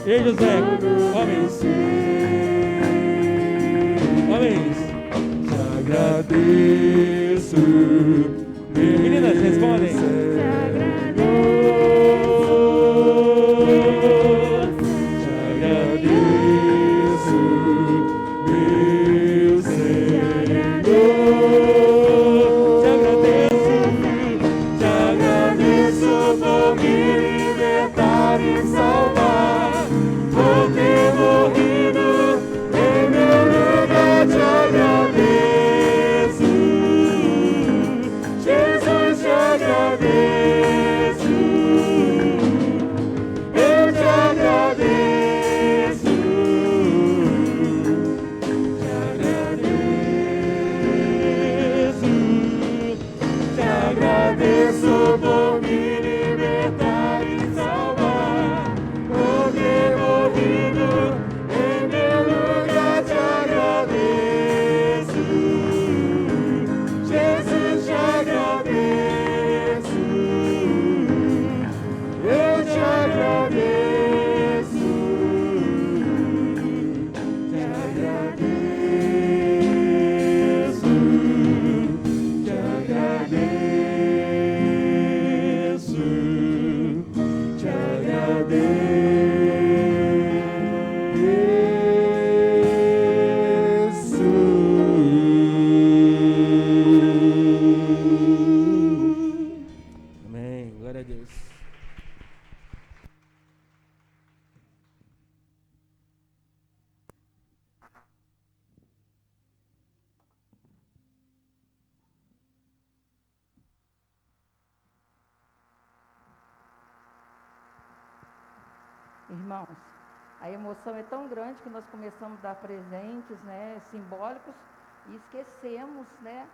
Jesus, te agradeço. Irmãos, a emoção é tão grande que nós começamos a dar presentes, né, simbólicos, e esquecemos, né,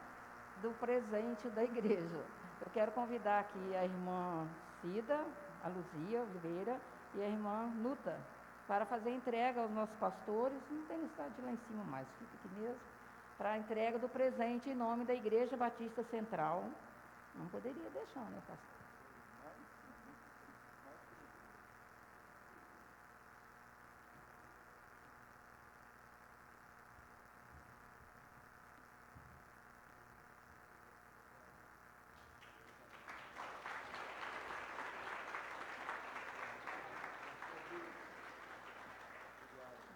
do presente da igreja. Eu quero convidar aqui a irmã Cida, a Luzia Oliveira e a irmã Nuta, para fazer a entrega aos nossos pastores. Não tem necessidade de ir lá em cima mais, fica aqui mesmo, para a entrega do presente em nome da Igreja Batista Central. Não poderia deixar, né, pastor?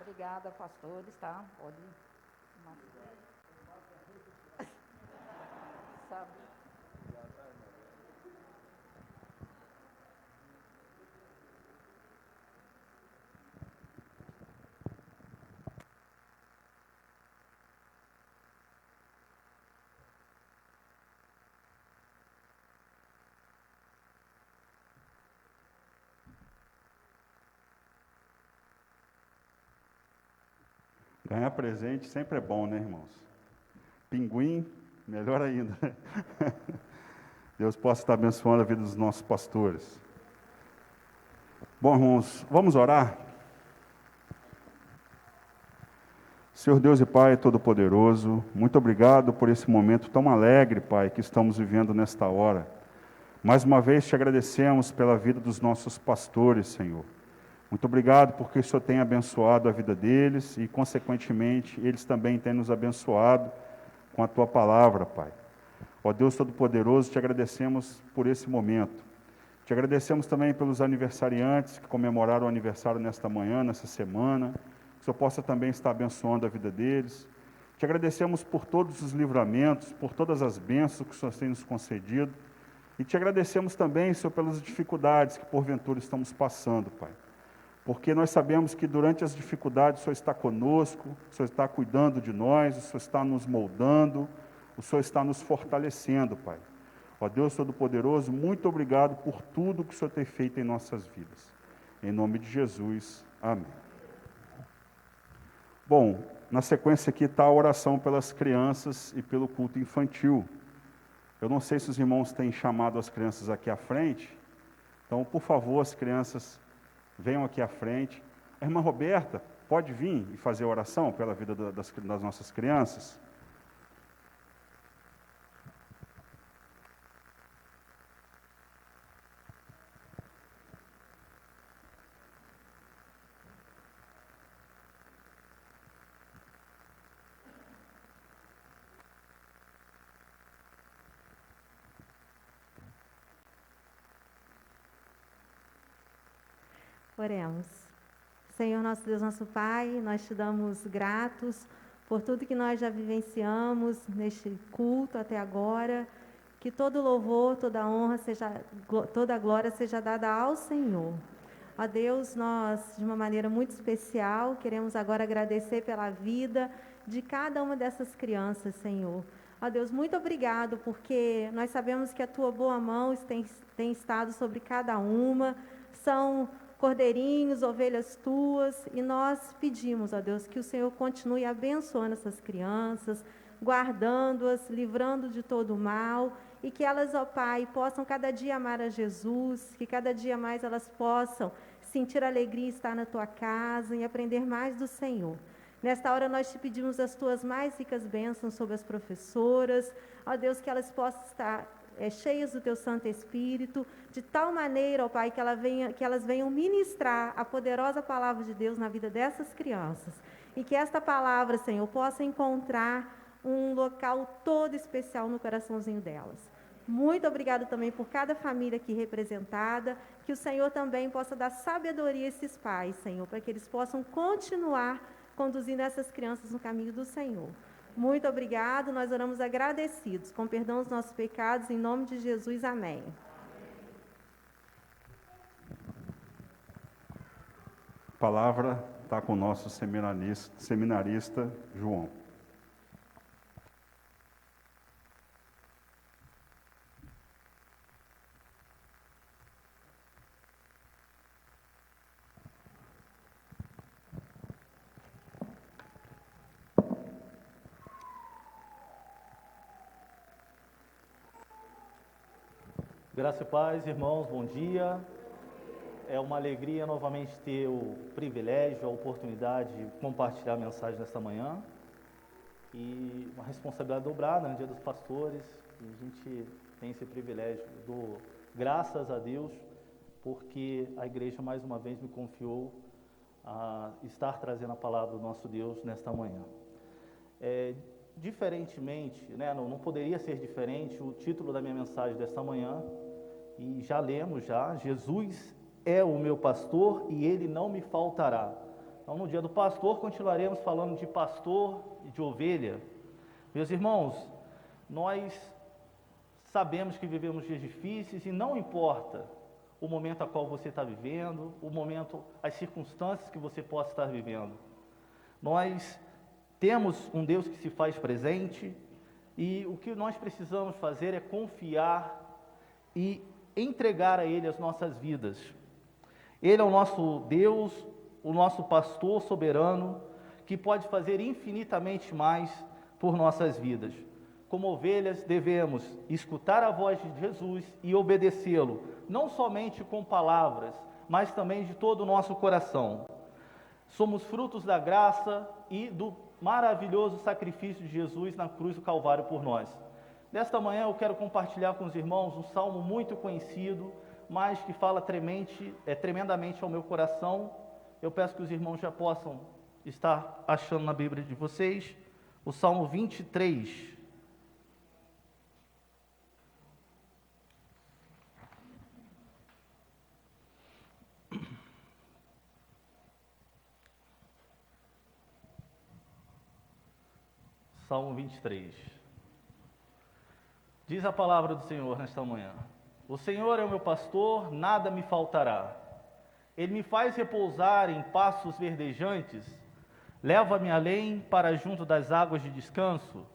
Obrigada, pastores, tá? Pode ir. Sabe. Ganhar presente sempre é bom, né, irmãos? Pinguim, melhor ainda. Deus possa estar abençoando a vida dos nossos pastores. Bom, irmãos, vamos orar? Senhor Deus e Pai Todo-Poderoso, muito obrigado por esse momento tão alegre, Pai, que estamos vivendo nesta hora. Mais uma vez te agradecemos pela vida dos nossos pastores, Senhor. Muito obrigado porque o Senhor tem abençoado a vida deles e, consequentemente, eles também têm nos abençoado com a Tua palavra, Pai. Ó Deus Todo-Poderoso, te agradecemos por esse momento. Te agradecemos também pelos aniversariantes que comemoraram o aniversário nesta manhã, nessa semana. Que o Senhor possa também estar abençoando a vida deles. Te agradecemos por todos os livramentos, por todas as bênçãos que o Senhor tem nos concedido. E te agradecemos também, Senhor, pelas dificuldades que porventura estamos passando, Pai. Porque nós sabemos que durante as dificuldades o Senhor está conosco, o Senhor está cuidando de nós, o Senhor está nos moldando, o Senhor está nos fortalecendo, Pai. Ó Deus Todo-Poderoso, muito obrigado por tudo que o Senhor tem feito em nossas vidas. Em nome de Jesus, amém. Bom, na sequência aqui está a oração pelas crianças e pelo culto infantil. Eu não sei se os irmãos têm chamado as crianças aqui à frente, então, por favor, as crianças venham aqui à frente. A irmã Roberta, pode vir e fazer a oração pela vida das nossas crianças? Oremos. Senhor nosso Deus, nosso Pai, nós te damos gratos por tudo que nós já vivenciamos neste culto até agora. Que todo louvor, toda honra, toda glória seja dada ao Senhor. Ó Deus, nós, de uma maneira muito especial, queremos agora agradecer pela vida de cada uma dessas crianças, Senhor. Ó Deus, muito obrigado, porque nós sabemos que a Tua boa mão tem estado sobre cada uma. São cordeirinhos, ovelhas Tuas, e nós pedimos, ó Deus, que o Senhor continue abençoando essas crianças, guardando-as, livrando de todo o mal, e que elas, ó Pai, possam cada dia amar a Jesus, que cada dia mais elas possam sentir alegria em estar na Tua casa e aprender mais do Senhor. Nesta hora nós te pedimos as Tuas mais ricas bênçãos sobre as professoras, ó Deus, que elas possam estar cheias do Teu Santo Espírito, de tal maneira, ó Pai, que elas venham ministrar a poderosa palavra de Deus na vida dessas crianças. E que esta palavra, Senhor, possa encontrar um local todo especial no coraçãozinho delas. Muito obrigado também por cada família aqui representada, que o Senhor também possa dar sabedoria a esses pais, Senhor, para que eles possam continuar conduzindo essas crianças no caminho do Senhor. Muito obrigado, nós oramos agradecidos, com perdão dos nossos pecados, em nome de Jesus, amém. A palavra está com o nosso seminarista João. Graça e paz, irmãos, bom dia. É uma alegria novamente ter o privilégio, a oportunidade de compartilhar a mensagem nesta manhã. E uma responsabilidade dobrada no Dia dos Pastores. E a gente tem esse privilégio. Dou graças a Deus, porque a igreja mais uma vez me confiou a estar trazendo a palavra do nosso Deus nesta manhã. Diferentemente, né, não poderia ser diferente o título da minha mensagem desta manhã, e já lemos Jesus é o meu pastor e ele não me faltará. Então, no dia do pastor, continuaremos falando de pastor e de ovelha. Meus irmãos, nós sabemos que vivemos dias difíceis e não importa o momento a qual você está vivendo, o momento, as circunstâncias que você possa estar vivendo. Nós temos um Deus que se faz presente e o que nós precisamos fazer é confiar e entregar a Ele as nossas vidas. Ele é o nosso Deus, o nosso pastor soberano, que pode fazer infinitamente mais por nossas vidas. Como ovelhas, devemos escutar a voz de Jesus e obedecê-lo, não somente com palavras, mas também de todo o nosso coração. Somos frutos da graça e do maravilhoso sacrifício de Jesus na cruz do Calvário por nós. Nesta manhã eu quero compartilhar com os irmãos um salmo muito conhecido, mas que fala tremendamente ao meu coração. Eu peço que os irmãos já possam estar achando na Bíblia de vocês, o Salmo 23. Salmo 23. Diz a palavra do Senhor nesta manhã: o Senhor é o meu pastor, nada me faltará. Ele me faz repousar em pastos verdejantes, leva-me além para junto das águas de descanso,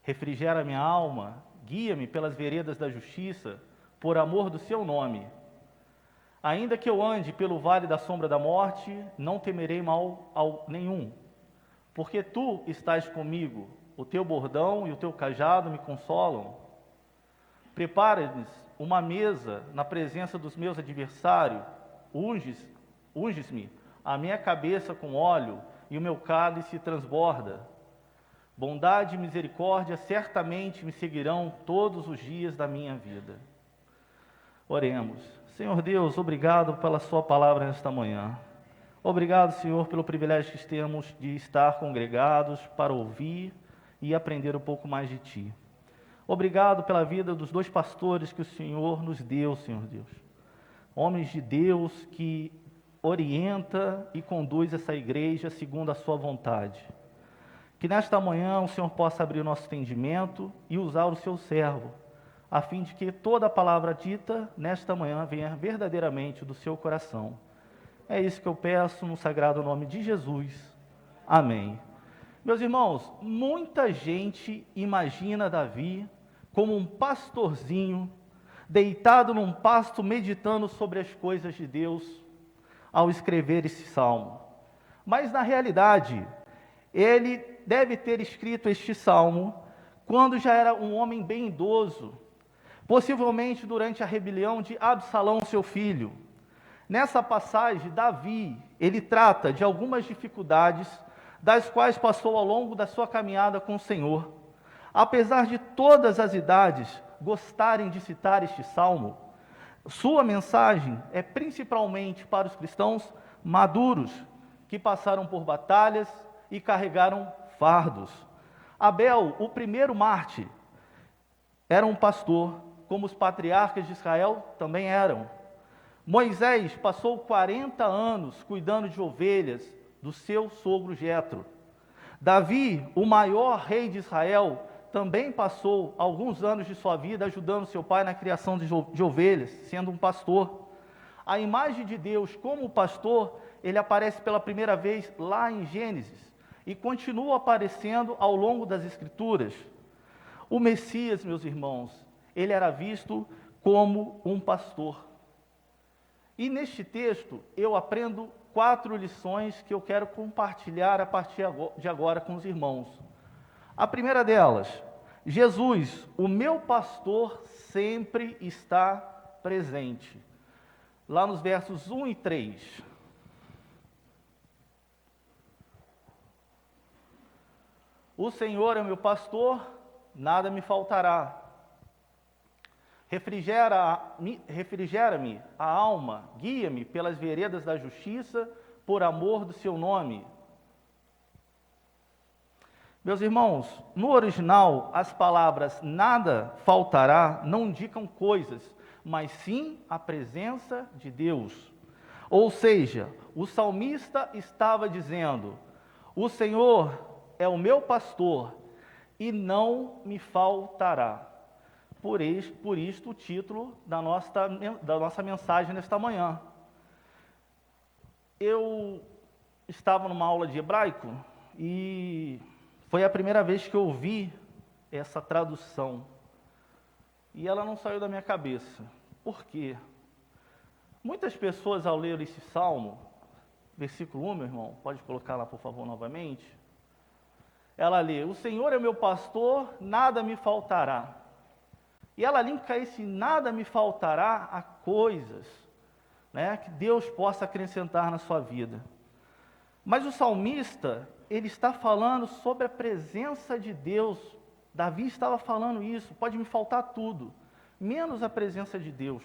refrigera minha alma, guia-me pelas veredas da justiça, por amor do seu nome. Ainda que eu ande pelo vale da sombra da morte, não temerei mal nenhum, porque tu estás comigo, o teu bordão e o teu cajado me consolam. Prepara-lhes uma mesa na presença dos meus adversários, unges-me a minha cabeça com óleo e o meu cálice transborda. Bondade e misericórdia certamente me seguirão todos os dias da minha vida. Oremos. Senhor Deus, obrigado pela sua palavra nesta manhã. Obrigado, Senhor, pelo privilégio que temos de estar congregados para ouvir e aprender um pouco mais de Ti. Obrigado pela vida dos dois pastores que o Senhor nos deu, Senhor Deus. Homens de Deus que orienta e conduz essa igreja segundo a sua vontade. Que nesta manhã o Senhor possa abrir o nosso entendimento e usar o seu servo, a fim de que toda a palavra dita nesta manhã venha verdadeiramente do seu coração. É isso que eu peço no sagrado nome de Jesus. Amém. Meus irmãos, muita gente imagina Davi como um pastorzinho, deitado num pasto, meditando sobre as coisas de Deus, ao escrever esse salmo. Mas, na realidade, ele deve ter escrito este salmo quando já era um homem bem idoso, possivelmente durante a rebelião de Absalão, seu filho. Nessa passagem, Davi, ele trata de algumas dificuldades das quais passou ao longo da sua caminhada com o Senhor. Apesar de todas as idades gostarem de citar este salmo, sua mensagem é principalmente para os cristãos maduros, que passaram por batalhas e carregaram fardos. Abel, o primeiro mártir, era um pastor, como os patriarcas de Israel também eram. Moisés passou 40 anos cuidando de ovelhas do seu sogro Jetro. Davi, o maior rei de Israel, também passou alguns anos de sua vida ajudando seu pai na criação de ovelhas, sendo um pastor. A imagem de Deus como pastor, ele aparece pela primeira vez lá em Gênesis e continua aparecendo ao longo das Escrituras. O Messias, meus irmãos, ele era visto como um pastor. E neste texto eu aprendo 4 lições que eu quero compartilhar a partir de agora com os irmãos. A primeira delas Jesus, o meu pastor, sempre está presente. Lá nos versos 1 e 3. O Senhor é o meu pastor, nada me faltará. Refrigera-me a alma, guia-me pelas veredas da justiça, por amor do seu nome. Meus irmãos, no original, as palavras nada faltará não indicam coisas, mas sim a presença de Deus. Ou seja, o salmista estava dizendo: o Senhor é o meu pastor e não me faltará. Por isto o título da nossa mensagem nesta manhã. Eu estava numa aula de hebraico e foi a primeira vez que eu ouvi essa tradução. E ela não saiu da minha cabeça. Por quê? Muitas pessoas, ao ler esse salmo, versículo 1, meu irmão, pode colocar lá, por favor, novamente. Ela lê: o Senhor é meu pastor, nada me faltará. E ela linka esse nada me faltará a coisas, né, que Deus possa acrescentar na sua vida. Mas o salmista, ele está falando sobre a presença de Deus. Davi estava falando isso: pode me faltar tudo, menos a presença de Deus.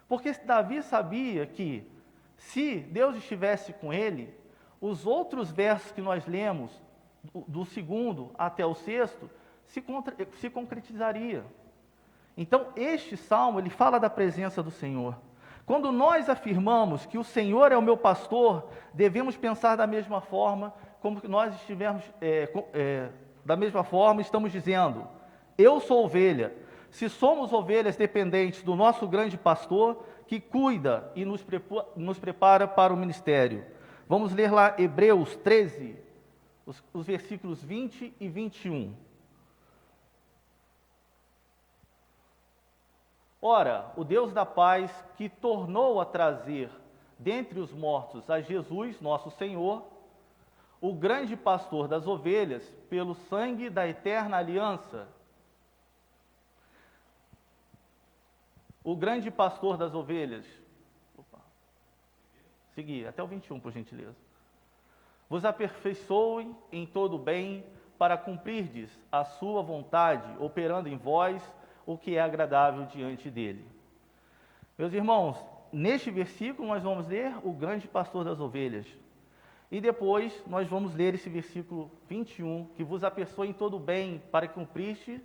Porque Davi sabia que, se Deus estivesse com ele, os outros versos que nós lemos, do 2º até o 6º, se concretizaria. Então, este salmo, ele fala da presença do Senhor. Quando nós afirmamos que o Senhor é o meu pastor, devemos pensar da mesma forma, como que nós estivermos, da mesma forma, estamos dizendo: eu sou ovelha. Se somos ovelhas dependentes do nosso grande pastor, que cuida e nos prepara para o ministério. Vamos ler lá Hebreus 13, os versículos 20 e 21. Ora, o Deus da paz, que tornou a trazer dentre os mortos a Jesus, nosso Senhor, o grande pastor das ovelhas, pelo sangue da eterna aliança. O grande pastor das ovelhas. Seguir, até o 21, por gentileza. Vos aperfeiçoe em todo bem, para cumprirdes a sua vontade, operando em vós o que é agradável diante dele. Meus irmãos, neste versículo nós vamos ler o grande pastor das ovelhas. E depois nós vamos ler esse versículo 21, que vos aperfeiçoe em todo bem, para cumprirdes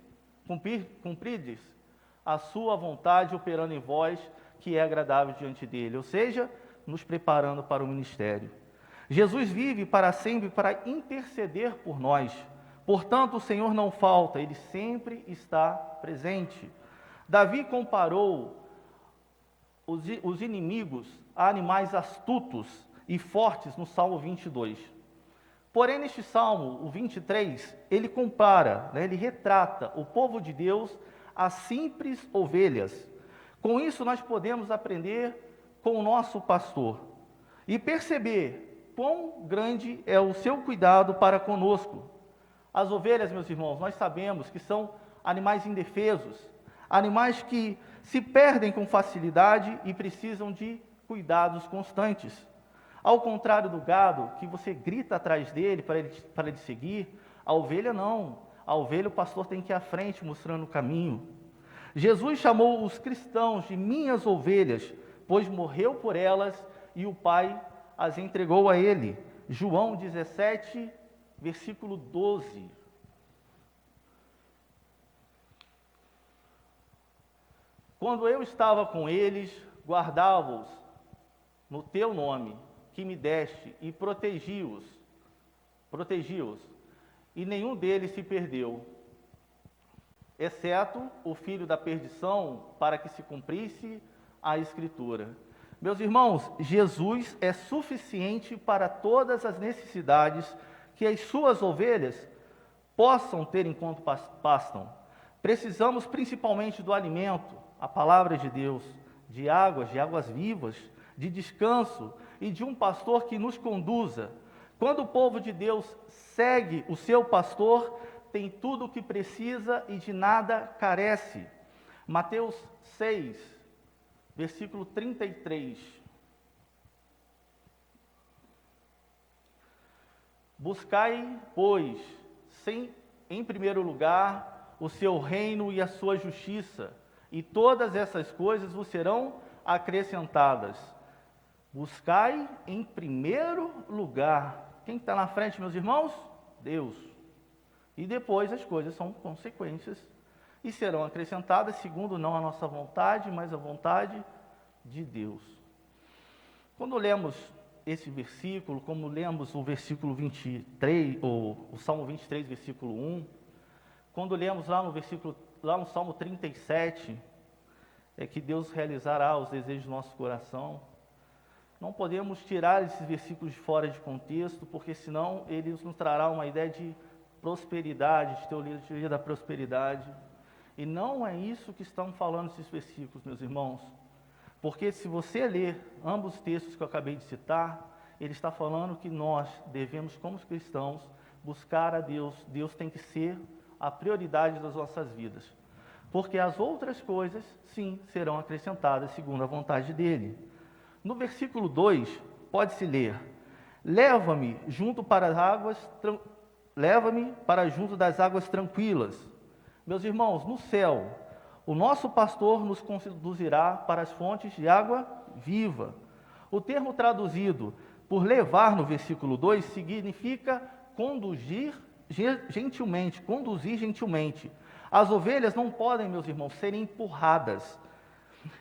a sua vontade, operando em vós, que é agradável diante dele. Ou seja, nos preparando para o ministério. Jesus vive para sempre para interceder por nós. Portanto, o Senhor não falta, Ele sempre está presente. Davi comparou os inimigos a animais astutos e fortes no Salmo 22. Porém, neste Salmo, o 23, ele compara, ele retrata o povo de Deus a simples ovelhas. Com isso, nós podemos aprender com o nosso pastor e perceber quão grande é o seu cuidado para conosco. As ovelhas, meus irmãos, nós sabemos que são animais indefesos, animais que se perdem com facilidade e precisam de cuidados constantes. Ao contrário do gado, que você grita atrás dele para ele seguir, a ovelha não. A ovelha, o pastor tem que ir à frente, mostrando o caminho. Jesus chamou os cristãos de minhas ovelhas, pois morreu por elas e o Pai as entregou a ele. João 17, versículo 12. Quando eu estava com eles, guardava-os no teu nome, que me deste, e protegi-os, e nenhum deles se perdeu, exceto o filho da perdição, para que se cumprisse a Escritura. Meus irmãos, Jesus é suficiente para todas as necessidades que as suas ovelhas possam ter enquanto pastam. Precisamos principalmente do alimento, a palavra de Deus, de águas vivas, de descanso e de um pastor que nos conduza. Quando o povo de Deus segue o seu pastor, tem tudo o que precisa e de nada carece. Mateus 6, versículo 33. Buscai, pois, em primeiro lugar, o seu reino e a sua justiça, e todas essas coisas vos serão acrescentadas. Buscai em primeiro lugar. Quem está na frente, meus irmãos? Deus. E depois as coisas são consequências e serão acrescentadas, segundo não a nossa vontade, mas a vontade de Deus. Quando lemos esse versículo, como lemos o versículo 23, ou o Salmo 23, versículo 1, quando lemos lá no Salmo 37, é que Deus realizará os desejos do nosso coração. Não podemos tirar esses versículos de fora de contexto, porque senão eles nos trará uma ideia de prosperidade, de teologia da prosperidade. E não é isso que estão falando esses versículos, meus irmãos. Porque se você ler ambos os textos que eu acabei de citar, ele está falando que nós devemos, como cristãos, buscar a Deus. Deus tem que ser a prioridade das nossas vidas. Porque as outras coisas, sim, serão acrescentadas segundo a vontade dele. No versículo 2, pode-se ler: leva-me para junto das águas tranquilas. Meus irmãos, no céu, o nosso pastor nos conduzirá para as fontes de água viva. O termo traduzido por levar no versículo 2 significa conduzir gentilmente. As ovelhas não podem, meus irmãos, serem empurradas.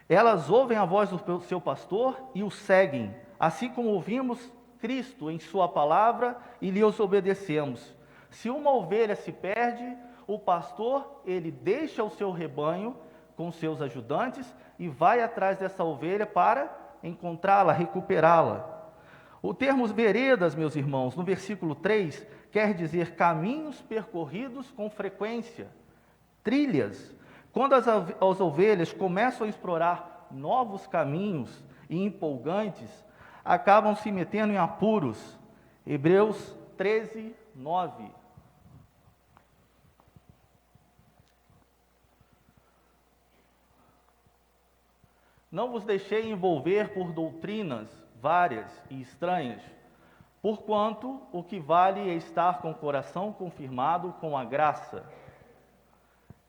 Elas ouvem a voz do seu pastor e o seguem, assim como ouvimos Cristo em sua palavra e lhe obedecemos. Se uma ovelha se perde, o pastor, ele deixa o seu rebanho com seus ajudantes e vai atrás dessa ovelha para encontrá-la, recuperá-la. O termo veredas, meus irmãos, no versículo 3, quer dizer caminhos percorridos com frequência, trilhas. Quando as ovelhas começam a explorar novos caminhos e empolgantes, acabam se metendo em apuros. Hebreus 13, 9. Não vos deixei envolver por doutrinas várias e estranhas, porquanto o que vale é estar com o coração confirmado com a graça,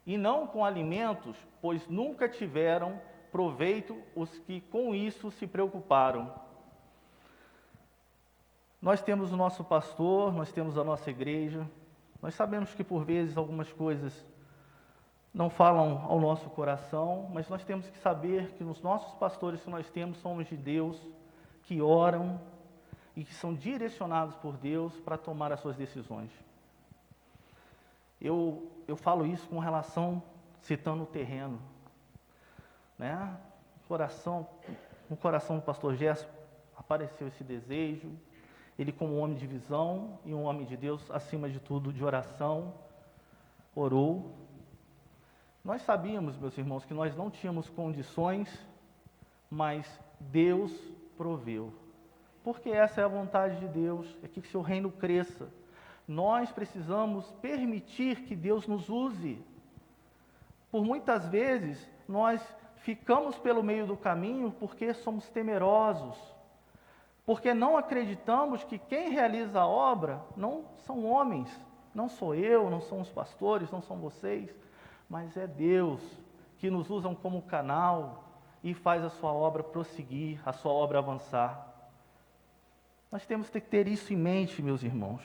e não com alimentos, pois nunca tiveram proveito os que com isso se preocuparam. Nós temos o nosso pastor, nós temos a nossa igreja, nós sabemos que por vezes algumas coisas não falam ao nosso coração, mas nós temos que saber que os nossos pastores que nós temos são homens de Deus, que oram e que são direcionados por Deus para tomar as suas decisões. Eu falo isso com relação, citando o terreno, né? No coração do pastor Gerson apareceu esse desejo, ele como um homem de visão e um homem de Deus, acima de tudo, de oração, orou. Nós sabíamos, meus irmãos, que nós não tínhamos condições, mas Deus proveu. Porque essa é a vontade de Deus, é que seu reino cresça. Nós precisamos permitir que Deus nos use. Por muitas vezes, nós ficamos pelo meio do caminho porque somos temerosos, porque não acreditamos que quem realiza a obra não são homens, não sou eu, não são os pastores, não são vocês, mas é Deus que nos usa como canal e faz a sua obra prosseguir, a sua obra avançar. Nós temos que ter isso em mente, meus irmãos.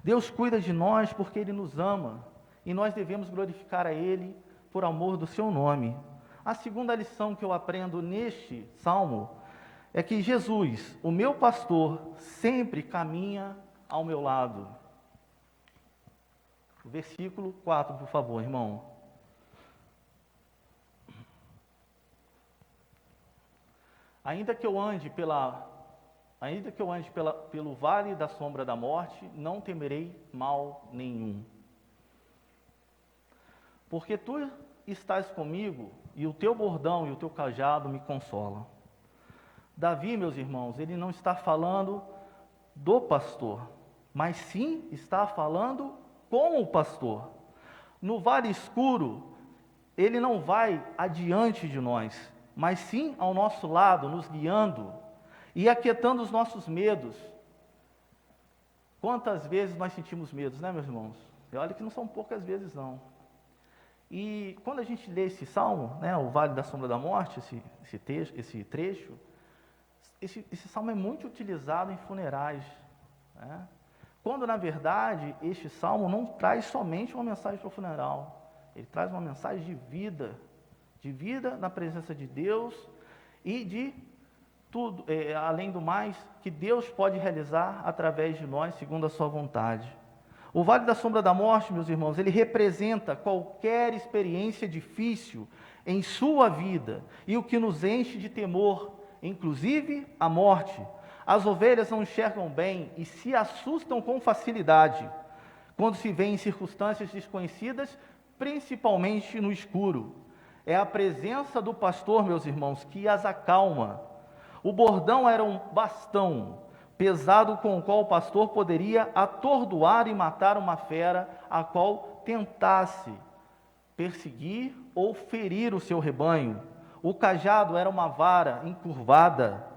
Deus cuida de nós porque Ele nos ama e nós devemos glorificar a Ele por amor do seu nome. A segunda lição que eu aprendo neste salmo é que Jesus, o meu pastor, sempre caminha ao meu lado. Versículo 4, por favor, irmão. Ainda que eu ande pelo vale da sombra da morte, não temerei mal nenhum. Porque tu estás comigo, e o teu bordão e o teu cajado me consolam. Davi, meus irmãos, ele não está falando do pastor, mas sim está falando com o pastor. No vale escuro, ele não vai adiante de nós, mas sim ao nosso lado, nos guiando e aquietando os nossos medos. Quantas vezes nós sentimos medos, né, meus irmãos? E olha que não são poucas vezes, não. E quando a gente lê esse salmo, né, o Vale da Sombra da Morte, esse trecho, esse salmo é muito utilizado em funerais, né? Quando, na verdade, este salmo não traz somente uma mensagem para o funeral, ele traz uma mensagem de vida na presença de Deus e de tudo, além do mais, que Deus pode realizar através de nós, segundo a sua vontade. O Vale da Sombra da Morte, meus irmãos, ele representa qualquer experiência difícil em sua vida e o que nos enche de temor, inclusive a morte. As ovelhas não enxergam bem e se assustam com facilidade quando se vêem em circunstâncias desconhecidas, principalmente no escuro. É a presença do pastor, meus irmãos, que as acalma. O bordão era um bastão pesado com o qual o pastor poderia atordoar e matar uma fera a qual tentasse perseguir ou ferir o seu rebanho. O cajado era uma vara encurvada,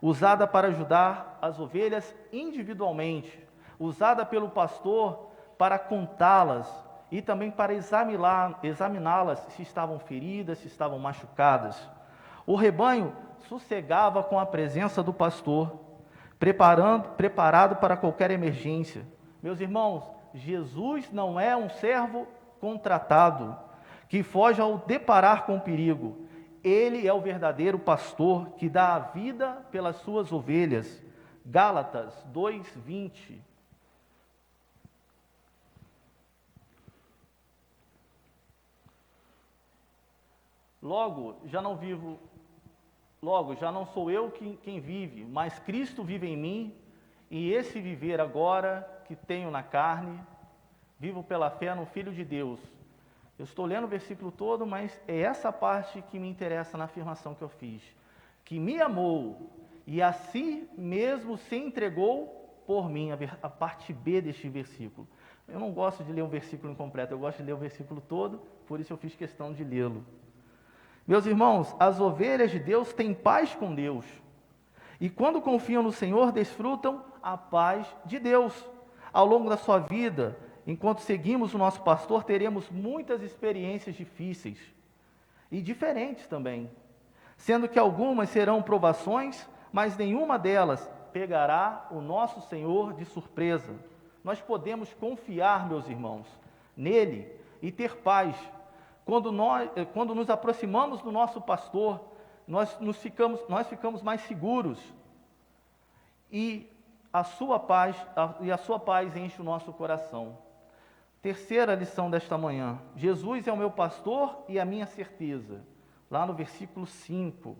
usada para ajudar as ovelhas individualmente, usada pelo pastor para contá-las e também para examiná-las se estavam feridas, se estavam machucadas. O rebanho sossegava com a presença do pastor, preparado para qualquer emergência. Meus irmãos, Jesus não é um servo contratado que foge ao deparar com o perigo. Ele é o verdadeiro pastor que dá a vida pelas suas ovelhas. Gálatas 2:20. Logo, já não sou eu quem vive, mas Cristo vive em mim, e esse viver agora que tenho na carne, vivo pela fé no Filho de Deus. Eu estou lendo o versículo todo, mas é essa parte que me interessa na afirmação que eu fiz. Que me amou e a si mesmo se entregou por mim, a parte B deste versículo. Eu não gosto de ler um versículo incompleto, eu gosto de ler o versículo todo, por isso eu fiz questão de lê-lo. Meus irmãos, as ovelhas de Deus têm paz com Deus. E quando confiam no Senhor, desfrutam a paz de Deus. Ao longo da sua vida, enquanto seguimos o nosso pastor, teremos muitas experiências difíceis e diferentes também, sendo que algumas serão provações, mas nenhuma delas pegará o nosso Senhor de surpresa. Nós podemos confiar, meus irmãos, nele e ter paz. Quando nos aproximamos do nosso pastor, nós ficamos mais seguros e a sua paz enche o nosso coração. Terceira lição desta manhã: Jesus é o meu pastor e a minha certeza. Lá no versículo 5.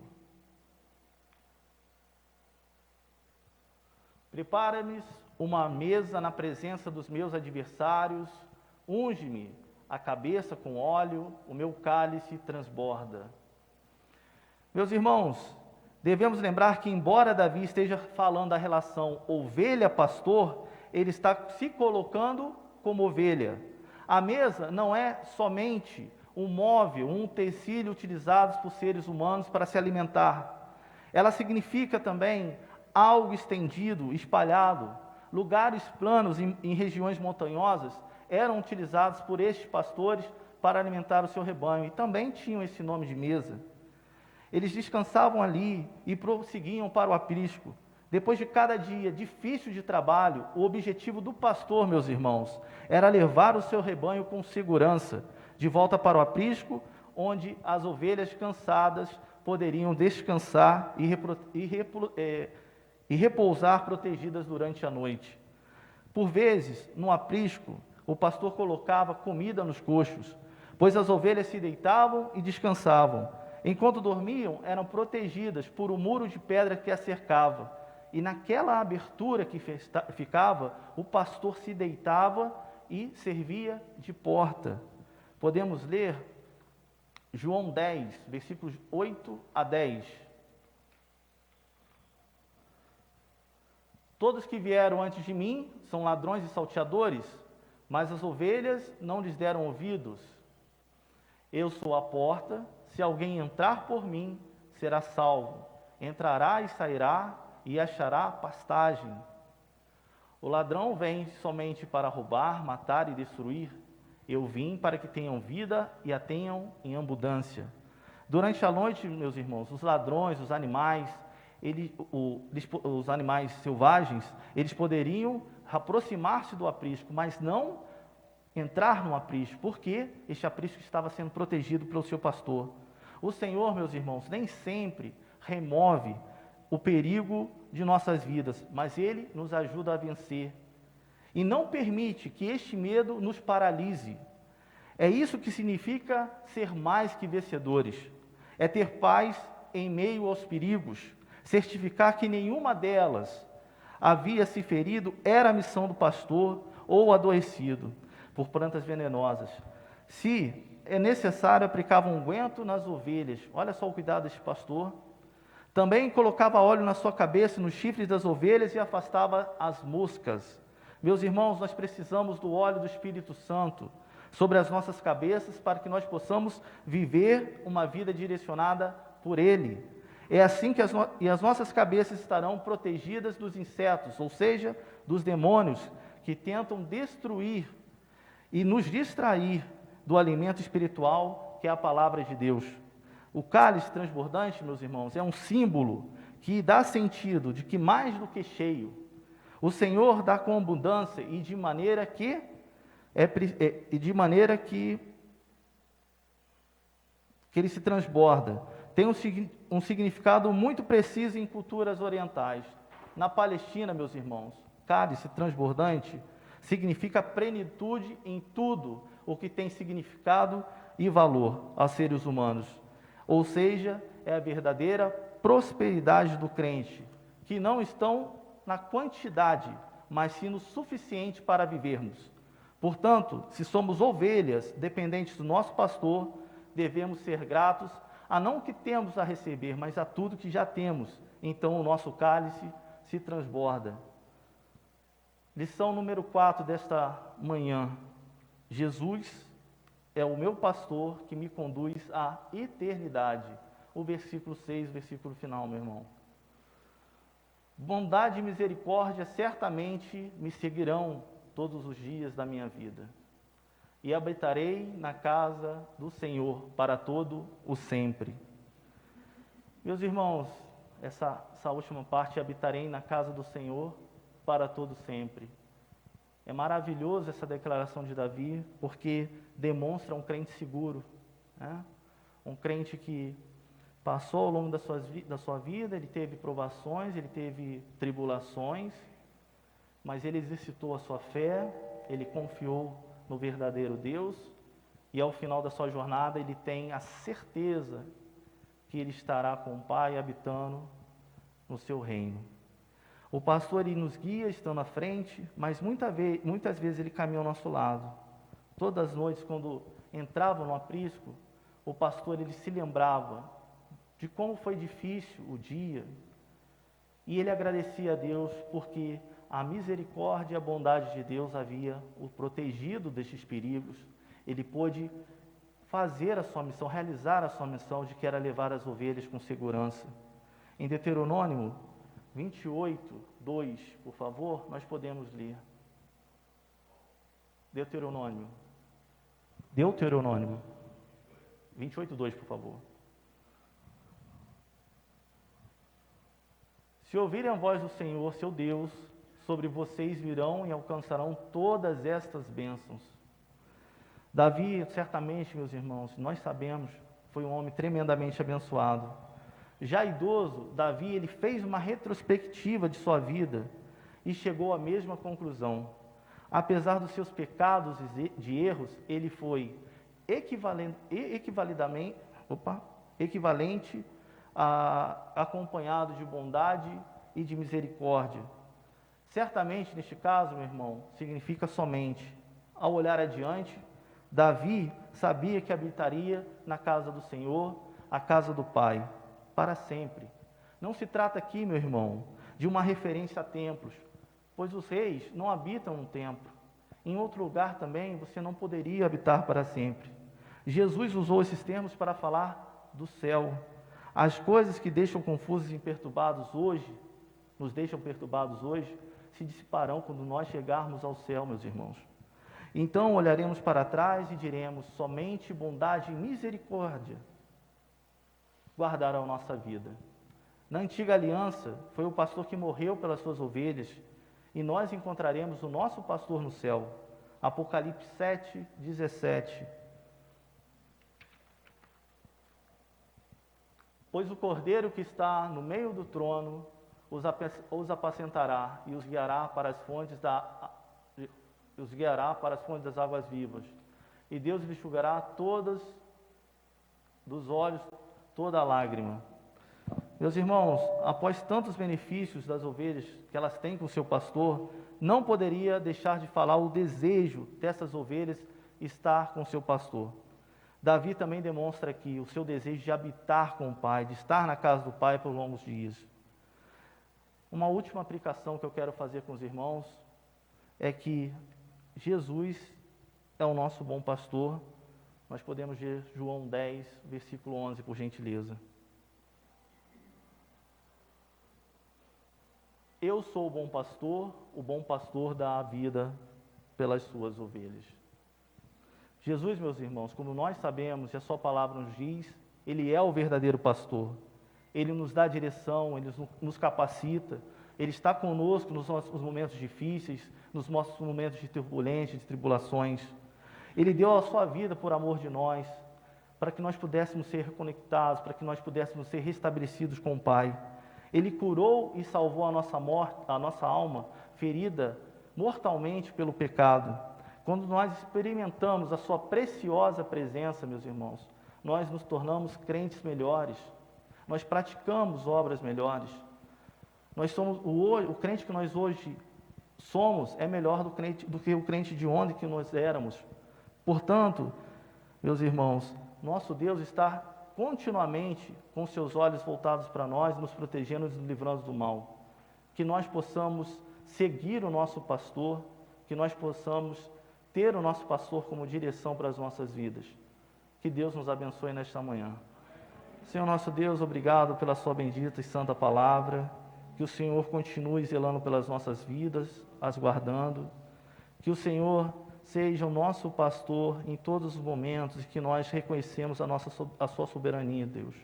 Prepara-me uma mesa na presença dos meus adversários, unge-me a cabeça com óleo, o meu cálice transborda. Meus irmãos, devemos lembrar que, embora Davi esteja falando da relação ovelha-pastor, ele está se colocando como ovelha. A mesa não é somente um móvel, um utensílio utilizado por seres humanos para se alimentar. Ela significa também algo estendido, espalhado. Lugares planos em regiões montanhosas eram utilizados por estes pastores para alimentar o seu rebanho e também tinham esse nome de mesa. Eles descansavam ali e prosseguiam para o aprisco. Depois de cada dia difícil de trabalho, o objetivo do pastor, meus irmãos, era levar o seu rebanho com segurança de volta para o aprisco, onde as ovelhas cansadas poderiam descansar e repousar protegidas durante a noite. Por vezes, no aprisco, o pastor colocava comida nos coxos, pois as ovelhas se deitavam e descansavam. Enquanto dormiam, eram protegidas por um muro de pedra que as cercava. E naquela abertura que ficava, o pastor se deitava e servia de porta. Podemos ler João 10, versículos 8 a 10. Todos que vieram antes de mim são ladrões e salteadores, mas as ovelhas não lhes deram ouvidos. Eu sou a porta, se alguém entrar por mim, será salvo. Entrará e sairá e achará pastagem. O ladrão vem somente para roubar, matar e destruir. Eu vim para que tenham vida e a tenham em abundância. Durante a noite, meus irmãos, os ladrões, os animais, os animais selvagens, eles poderiam aproximar-se do aprisco, mas não entrar no aprisco, porque este aprisco estava sendo protegido pelo seu pastor. O Senhor, meus irmãos, nem sempre remove o perigo de nossas vidas, mas Ele nos ajuda a vencer. E não permite que este medo nos paralise. É isso que significa ser mais que vencedores. É ter paz em meio aos perigos, certificar que nenhuma delas havia se ferido, era a missão do pastor ou adoecido por plantas venenosas. Se é necessário, aplicava um unguento nas ovelhas. Olha só o cuidado deste pastor. Também colocava óleo na sua cabeça, nos chifres das ovelhas e afastava as moscas. Meus irmãos, nós precisamos do óleo do Espírito Santo sobre as nossas cabeças para que nós possamos viver uma vida direcionada por Ele. É assim que as nossas cabeças estarão protegidas dos insetos, ou seja, dos demônios que tentam destruir e nos distrair do alimento espiritual que é a palavra de Deus. O cálice transbordante, meus irmãos, é um símbolo que dá sentido de que mais do que cheio, o Senhor dá com abundância e de maneira que ele se transborda. Tem um significado muito preciso em culturas orientais. Na Palestina, meus irmãos, cálice transbordante significa plenitude em tudo o que tem significado e valor aos seres humanos. Ou seja, é a verdadeira prosperidade do crente, que não estão na quantidade, mas sim no suficiente para vivermos. Portanto, se somos ovelhas dependentes do nosso pastor, devemos ser gratos a não o que temos a receber, mas a tudo que já temos. Então o nosso cálice se transborda. Lição número 4 desta manhã. Jesus é o meu pastor que me conduz à eternidade. O versículo 6, versículo final, meu irmão. Bondade e misericórdia certamente me seguirão todos os dias da minha vida. E habitarei na casa do Senhor para todo o sempre. Meus irmãos, essa última parte, habitarei na casa do Senhor para todo sempre. É maravilhoso essa declaração de Davi, porque demonstra um crente seguro, né? Um crente que passou ao longo da sua vida, ele teve provações, ele teve tribulações, mas ele exercitou a sua fé, ele confiou no verdadeiro Deus, e ao final da sua jornada ele tem a certeza que ele estará com o Pai habitando no seu reino. O pastor ele nos guia, estando à frente, mas muitas vezes ele caminha ao nosso lado. Todas as noites, quando entrava no aprisco, o pastor ele se lembrava de como foi difícil o dia, e ele agradecia a Deus porque a misericórdia e a bondade de Deus havia o protegido destes perigos. Ele pôde fazer a sua missão, realizar a sua missão de que era levar as ovelhas com segurança. Em Deuteronômio 28, 2, por favor, nós podemos ler. Deuteronômio 28, 2, por favor. Se ouvirem a voz do Senhor, seu Deus, sobre vocês virão e alcançarão todas estas bênçãos. Davi, certamente, meus irmãos, nós sabemos, foi um homem tremendamente abençoado. Já idoso, Davi, ele fez uma retrospectiva de sua vida e chegou à mesma conclusão. Apesar dos seus pecados e de erros, ele foi equivalente acompanhado de bondade e de misericórdia. Certamente, neste caso, meu irmão, significa somente, ao olhar adiante, Davi sabia que habitaria na casa do Senhor, a casa do Pai, para sempre. Não se trata aqui, meu irmão, de uma referência a templos, pois os reis não habitam um templo. Em outro lugar também, você não poderia habitar para sempre. Jesus usou esses termos para falar do céu. As coisas que deixam confusos e perturbados hoje, nos deixam perturbados hoje, se dissiparão quando nós chegarmos ao céu, meus irmãos. Então olharemos para trás e diremos: somente bondade e misericórdia guardarão nossa vida. Na antiga aliança, foi o pastor que morreu pelas suas ovelhas, e nós encontraremos o nosso pastor no céu. Apocalipse 7, 17. Pois o cordeiro que está no meio do trono os apacentará e os guiará para as fontes das águas vivas. E Deus lhe enxugará todas dos olhos toda a lágrima. Meus irmãos, após tantos benefícios das ovelhas que elas têm com o seu pastor, não poderia deixar de falar o desejo dessas ovelhas estar com o seu pastor. Davi também demonstra aqui o seu desejo de habitar com o Pai, de estar na casa do Pai por longos dias. Uma última aplicação que eu quero fazer com os irmãos é que Jesus é o nosso bom pastor. Nós podemos ver João 10, versículo 11, por gentileza. Eu sou o bom pastor dá a vida pelas suas ovelhas. Jesus, meus irmãos, como nós sabemos e a sua palavra nos diz, Ele é o verdadeiro pastor. Ele nos dá direção, Ele nos capacita, Ele está conosco nos nossos momentos difíceis, nos nossos momentos de turbulência, de tribulações. Ele deu a sua vida por amor de nós, para que nós pudéssemos ser reconectados, para que nós pudéssemos ser restabelecidos com o Pai. Ele curou e salvou a nossa alma, ferida mortalmente pelo pecado. Quando nós experimentamos a sua preciosa presença, meus irmãos, nós nos tornamos crentes melhores, nós praticamos obras melhores. Nós somos o crente que nós hoje somos é melhor do que o crente de ontem que nós éramos. Portanto, meus irmãos, nosso Deus está continuamente com seus olhos voltados para nós, nos protegendo e nos livrando do mal. Que nós possamos seguir o nosso pastor, que nós possamos ter o nosso pastor como direção para as nossas vidas. Que Deus nos abençoe nesta manhã. Senhor nosso Deus, obrigado pela sua bendita e santa palavra. Que o Senhor continue zelando pelas nossas vidas, as guardando. Que o Senhor seja o nosso pastor em todos os momentos e que nós reconhecemos a sua soberania, Deus.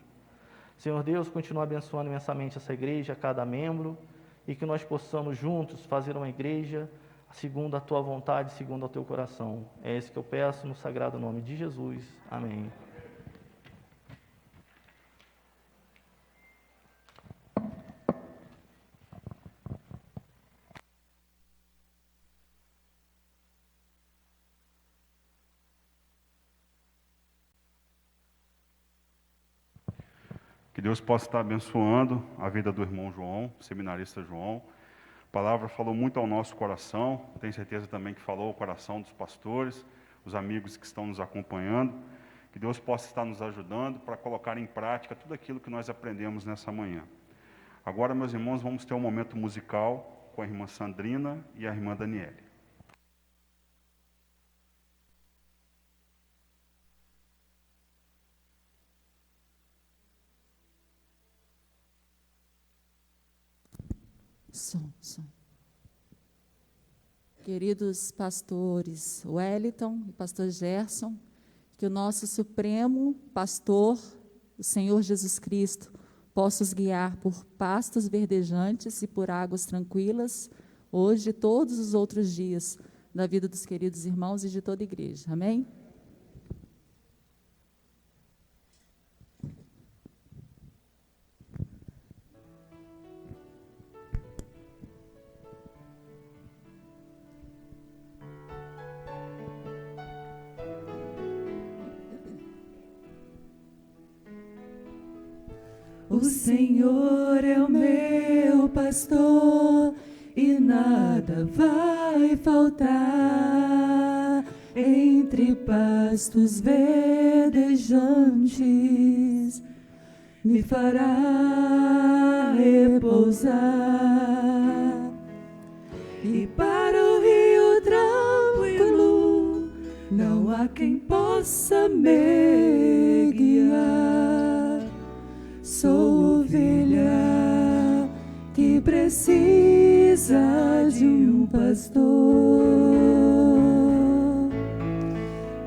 Senhor Deus, continua abençoando imensamente essa igreja, cada membro, e que nós possamos juntos fazer uma igreja segundo a tua vontade, segundo o teu coração. É isso que eu peço no sagrado nome de Jesus. Amém. Que Deus possa estar abençoando a vida do irmão João, seminarista João. A palavra falou muito ao nosso coração, tenho certeza também que falou ao coração dos pastores, os amigos que estão nos acompanhando. Que Deus possa estar nos ajudando para colocar em prática tudo aquilo que nós aprendemos nessa manhã. Agora, meus irmãos, vamos ter um momento musical com a irmã Sandrina e a irmã Daniele. Som. Queridos pastores Wellington e pastor Gerson, que o nosso supremo pastor, o Senhor Jesus Cristo, possa os guiar por pastos verdejantes e por águas tranquilas, hoje e todos os outros dias da vida dos queridos irmãos e de toda a igreja. Amém? O Senhor é o meu pastor e nada vai faltar. Entre pastos verdejantes me fará repousar. E para o rio tranquilo há quem possa me guiar. Sou ovelha que precisa de um pastor.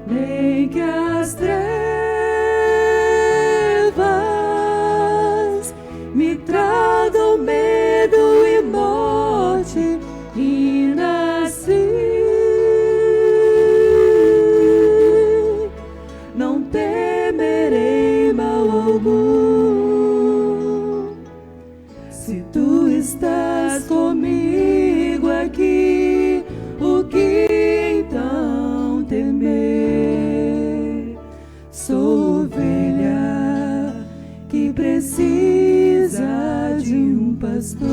Nem que as trevas me tragam medo e morte, e nasci. Não temerei mal algum, se tu estás comigo aqui, o que então temer? Sou ovelha que precisa de um pastor.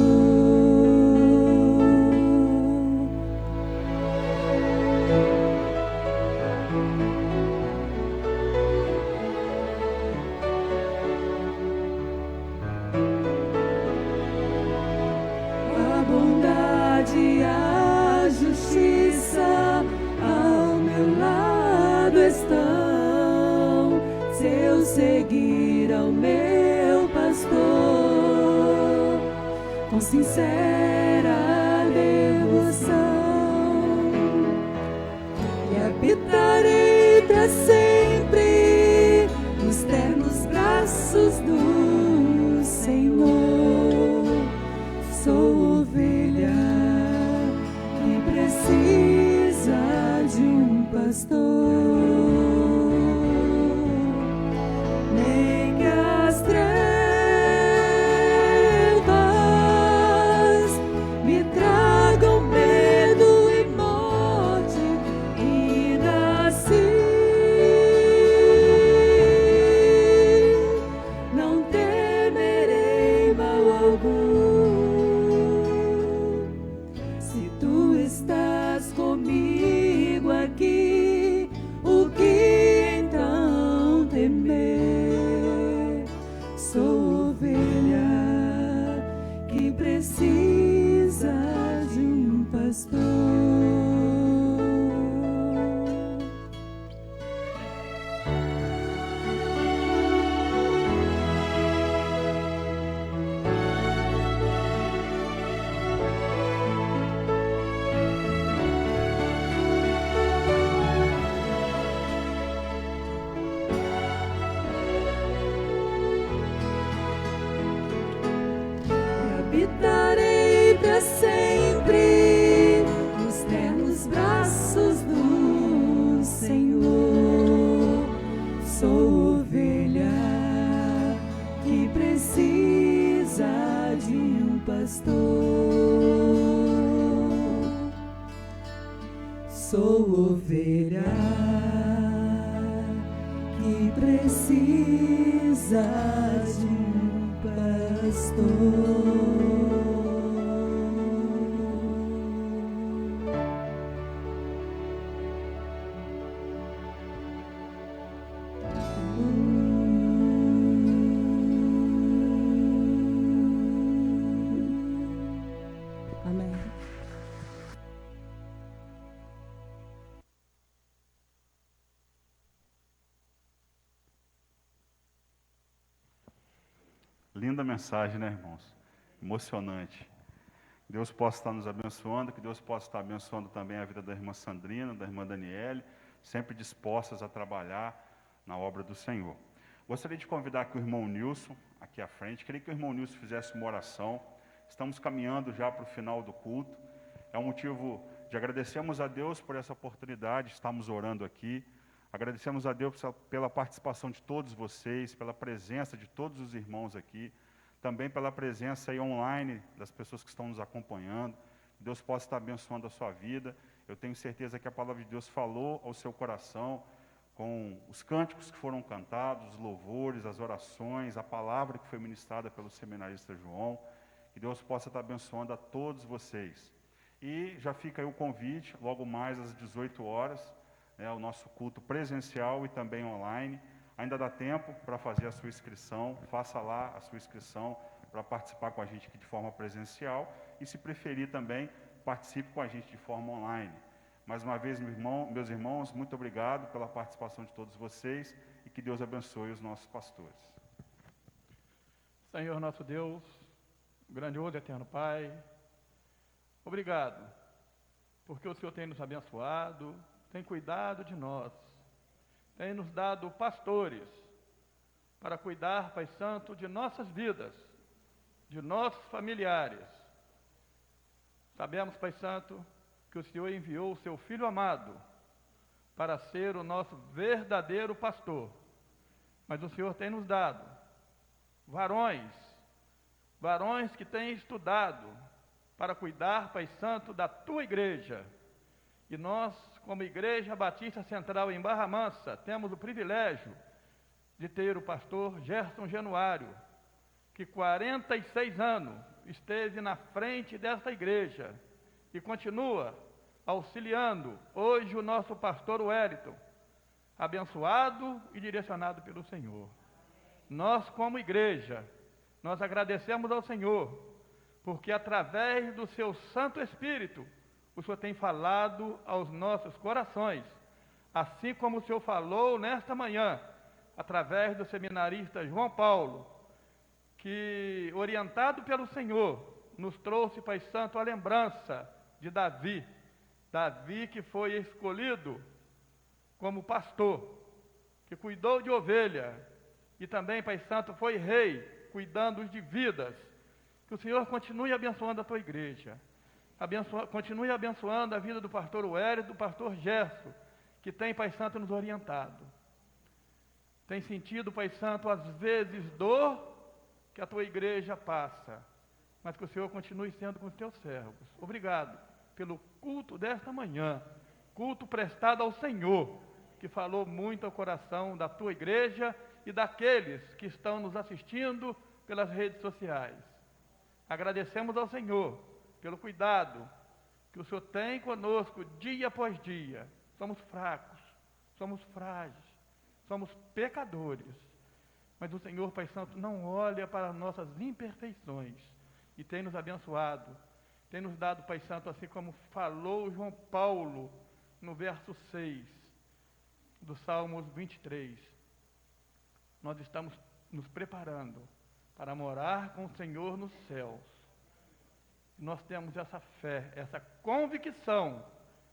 A bondade, a justiça ao meu lado estão, se eu seguir ao meu pastor com sincera devoção, e habitarei para sempre nos ternos braços do Senhor. Sou ovelha que precisa de um pastor. Nem que as trevas me tragam medo e morte, e nasci. Não temerei mal algum, se tu estás comigo aqui, o que então temer? Sou ovelha que precisa de um pastor. Habitarei para sempre nos ternos braços do Senhor. Sou ovelha que precisa de um pastor. Sou ovelha que precisa de um pastor. Amém. Linda mensagem, né, irmãos? Emocionante. Deus possa estar nos abençoando, que Deus possa estar abençoando também a vida da irmã Sandrina, da irmã Daniele, sempre dispostas a trabalhar na obra do Senhor. Gostaria de convidar aqui o irmão Nilson, aqui à frente. Queria que o irmão Nilson fizesse uma oração. Estamos caminhando já para o final do culto. É um motivo de agradecermos a Deus por essa oportunidade, estamos orando aqui. Agradecemos a Deus pela participação de todos vocês, pela presença de todos os irmãos aqui, também pela presença aí online das pessoas que estão nos acompanhando. Deus possa estar abençoando a sua vida. Eu tenho certeza que a palavra de Deus falou ao seu coração, com os cânticos que foram cantados, os louvores, as orações, a palavra que foi ministrada pelo seminarista João. Que Deus possa estar abençoando a todos vocês. E já fica aí o convite, logo mais às 18 horas, o nosso culto presencial e também online. Ainda dá tempo para fazer a sua inscrição, faça lá a sua inscrição para participar com a gente aqui de forma presencial e, se preferir também, participe com a gente de forma online. Mais uma vez, meus irmãos, muito obrigado pela participação de todos vocês e que Deus abençoe os nossos pastores. Senhor nosso Deus, grandioso e eterno Pai, obrigado, porque o Senhor tem nos abençoado, tem cuidado de nós, tem nos dado pastores para cuidar, Pai Santo, de nossas vidas, de nossos familiares. Sabemos, Pai Santo, que o Senhor enviou o seu Filho amado para ser o nosso verdadeiro pastor, mas o Senhor tem nos dado varões que têm estudado para cuidar, Pai Santo, da Tua igreja. E nós, como Igreja Batista Central em Barra Mansa, temos o privilégio de ter o pastor Gerson Januário, que 46 anos esteve na frente desta igreja e continua auxiliando hoje o nosso pastor Wellington, abençoado e direcionado pelo Senhor. Nós, como igreja, nós agradecemos ao Senhor, porque através do seu Santo Espírito, o Senhor tem falado aos nossos corações, assim como o Senhor falou nesta manhã, através do seminarista João Paulo, que, orientado pelo Senhor, nos trouxe, Pai Santo, a lembrança de Davi, que foi escolhido como pastor, que cuidou de ovelha, e também, Pai Santo, foi rei, cuidando de vidas. Que o Senhor continue abençoando a tua igreja, continue abençoando a vida do pastor Wélio e do pastor Gerson, que tem, Pai Santo, nos orientado. Tem sentido, Pai Santo, às vezes dor que a tua igreja passa, mas que o Senhor continue sendo com os teus servos. Obrigado pelo culto desta manhã, culto prestado ao Senhor, que falou muito ao coração da tua igreja e daqueles que estão nos assistindo pelas redes sociais. Agradecemos ao Senhor pelo cuidado que o Senhor tem conosco dia após dia. Somos fracos, somos frágeis, somos pecadores, mas o Senhor, Pai Santo, não olha para nossas imperfeições e tem nos abençoado, tem nos dado, Pai Santo, assim como falou João Paulo no verso 6 do Salmos 23. Nós estamos nos preparando para morar com o Senhor nos céus. Nós temos essa fé, essa convicção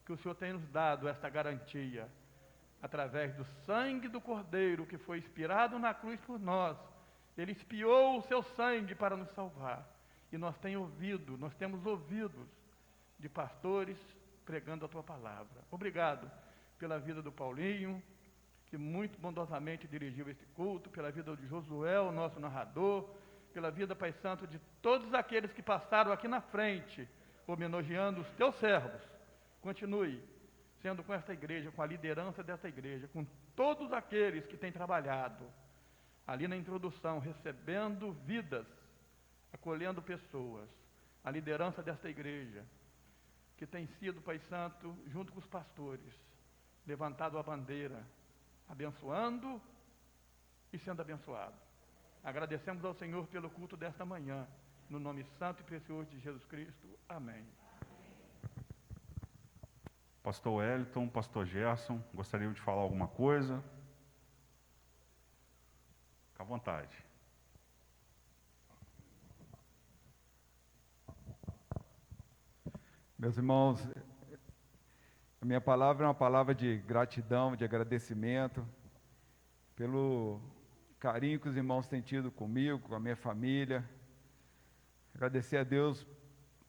que o Senhor tem nos dado, esta garantia, através do sangue do Cordeiro que foi expirado na cruz por nós. Ele expiou o seu sangue para nos salvar. E nós temos ouvidos de pastores pregando a tua palavra. Obrigado pela vida do Paulinho, que muito bondosamente dirigiu este culto, pela vida de Josué, o nosso narrador, pela vida, Pai Santo, de todos aqueles que passaram aqui na frente, homenageando os teus servos. Continue sendo com esta igreja, com a liderança desta igreja, com todos aqueles que têm trabalhado, ali na introdução, recebendo vidas, acolhendo pessoas, a liderança desta igreja, que tem sido, Pai Santo, junto com os pastores, levantado a bandeira, abençoando e sendo abençoado. Agradecemos ao Senhor pelo culto desta manhã, no nome santo e precioso de Jesus Cristo. Amém. Pastor Wellington, pastor Gerson, gostariam de falar alguma coisa? Fique à vontade. Meus irmãos, a minha palavra é uma palavra de gratidão, de agradecimento, pelo carinho que os irmãos têm tido comigo, com a minha família. Agradecer a Deus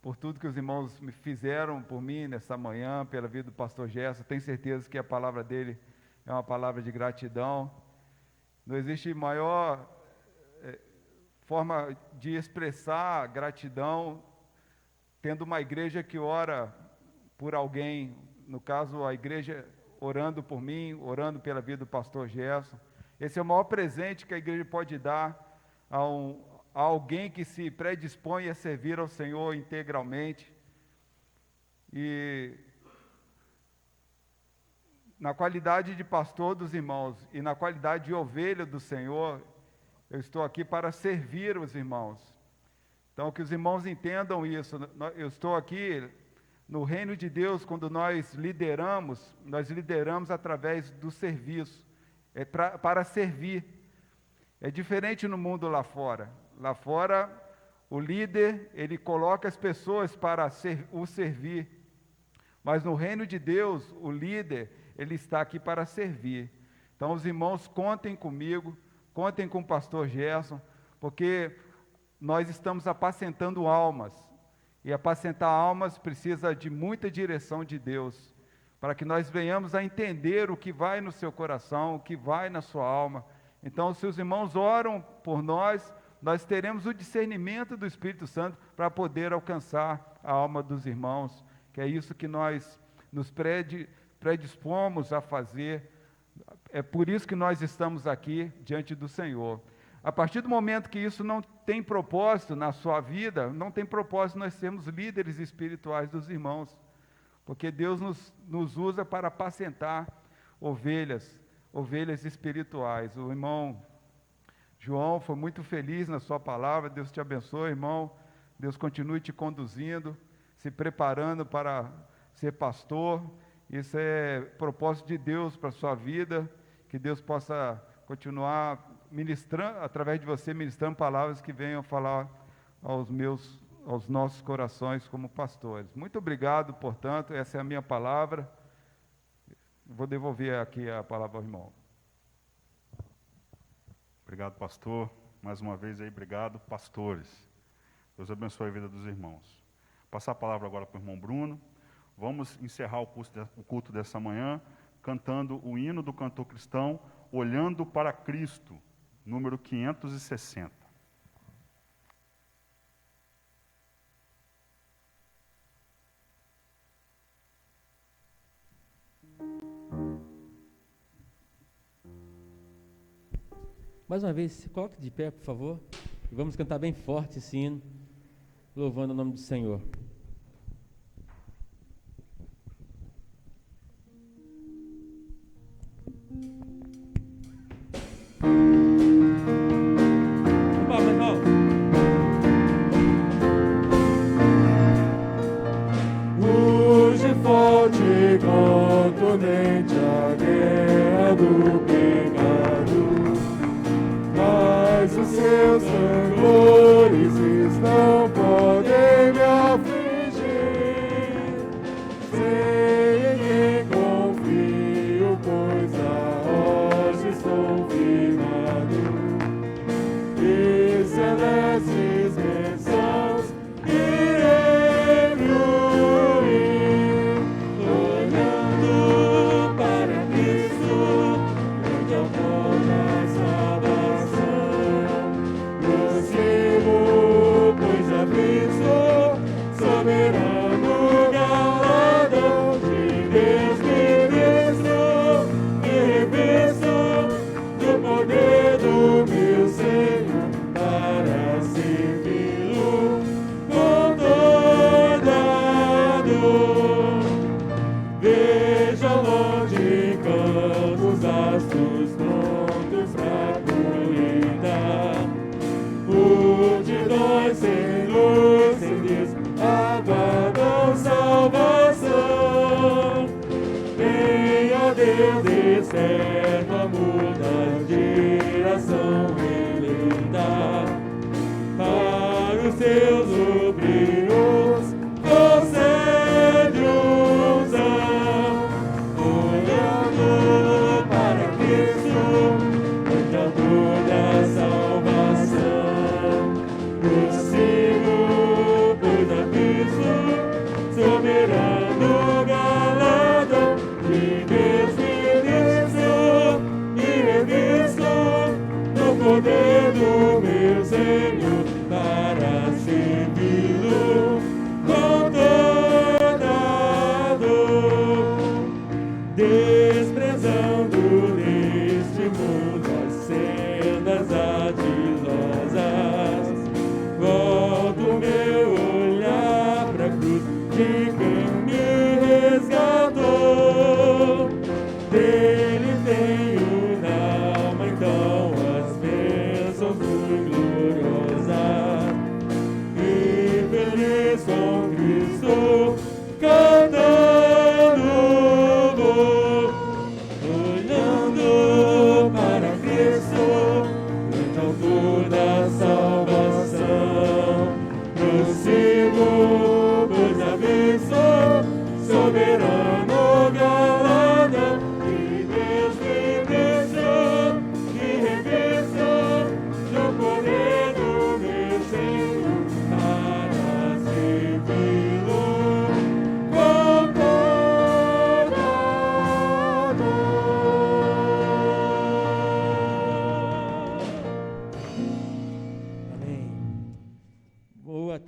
por tudo que os irmãos me fizeram por mim nessa manhã, pela vida do pastor Gerson. Tenho certeza que a palavra dele é uma palavra de gratidão. Não existe maior forma de expressar gratidão tendo uma igreja que ora por alguém, no caso a igreja orando por mim, orando pela vida do pastor Gerson. Esse é o maior presente que a igreja pode dar a alguém que se predispõe a servir ao Senhor integralmente. E na qualidade de pastor dos irmãos e na qualidade de ovelha do Senhor, eu estou aqui para servir os irmãos. Então, que os irmãos entendam isso. Eu estou aqui No reino de Deus, quando nós lideramos através do serviço, para servir. É diferente no mundo lá fora. Lá fora, o líder, ele coloca as pessoas para o servir. Mas no reino de Deus, o líder, ele está aqui para servir. Então, os irmãos, contem comigo, contem com o pastor Gerson, porque nós estamos apacentando almas. E apacentar almas precisa de muita direção de Deus, para que nós venhamos a entender o que vai no seu coração, o que vai na sua alma. Então, se os irmãos oram por nós, nós teremos o discernimento do Espírito Santo para poder alcançar a alma dos irmãos, que é isso que nós nos predispomos a fazer. É por isso que nós estamos aqui diante do Senhor. A partir do momento que isso não tem propósito na sua vida, não tem propósito nós sermos líderes espirituais dos irmãos, porque Deus nos usa para apacentar ovelhas espirituais. O irmão João foi muito feliz na sua palavra. Deus te abençoe, irmão. Deus continue te conduzindo, se preparando para ser pastor. Isso é propósito de Deus para a sua vida, que Deus possa continuar ministrando, através de você, ministrando palavras que venham falar aos nossos corações como pastores. Muito obrigado, portanto, essa é a minha palavra. Vou devolver aqui a palavra ao irmão. Obrigado, pastor. Mais uma vez aí, obrigado, pastores. Deus abençoe a vida dos irmãos. Passar a palavra agora para o irmão Bruno. Vamos encerrar o culto dessa manhã cantando o hino do cantor cristão, Olhando para Cristo, número 560. Mais uma vez, se coloque de pé, por favor, e vamos cantar bem forte esse hino, louvando o nome do Senhor. Urge forte contundente a guerra do pecado, mas os seus rancores não podem me afligir. Sei em quem confio, pois a rocha estou firmado, e celestes bênçãos irei fluir, olhando para Cristo, onde ao pó da salvação. Prossigo, pois já visto, soberano galardão de Deus me visto, me revisto do poder do meu Senhor, para servi-lo com toda dor. Veja longe campos astros prontos pra colheita, multidões sem luz, sem Deus, aguardam salvação. Venha Deus externo, amor da geração eleita, para os seus obreiros concede unção, olhando para Cristo, onde há toda a salvação. Prossigo, pois a Cristo, soberano galardão de Deus me visto e revisto no poder do meu Senhor, para servi-lo com toda dor. Desprezando neste mundo as sendas ardilosas, volto meu olhar pra cruz de quem me resgatou. Dele tenho na alma então as bênçãos muito gloriosas, e feliz com Cristo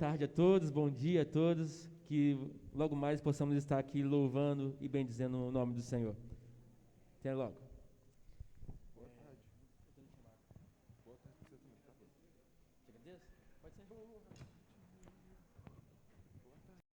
tarde a todos, bom dia a todos, que logo mais possamos estar aqui louvando e bendizendo o nome do Senhor. Até logo. Boa tarde. Boa tarde para você também. Pode ser?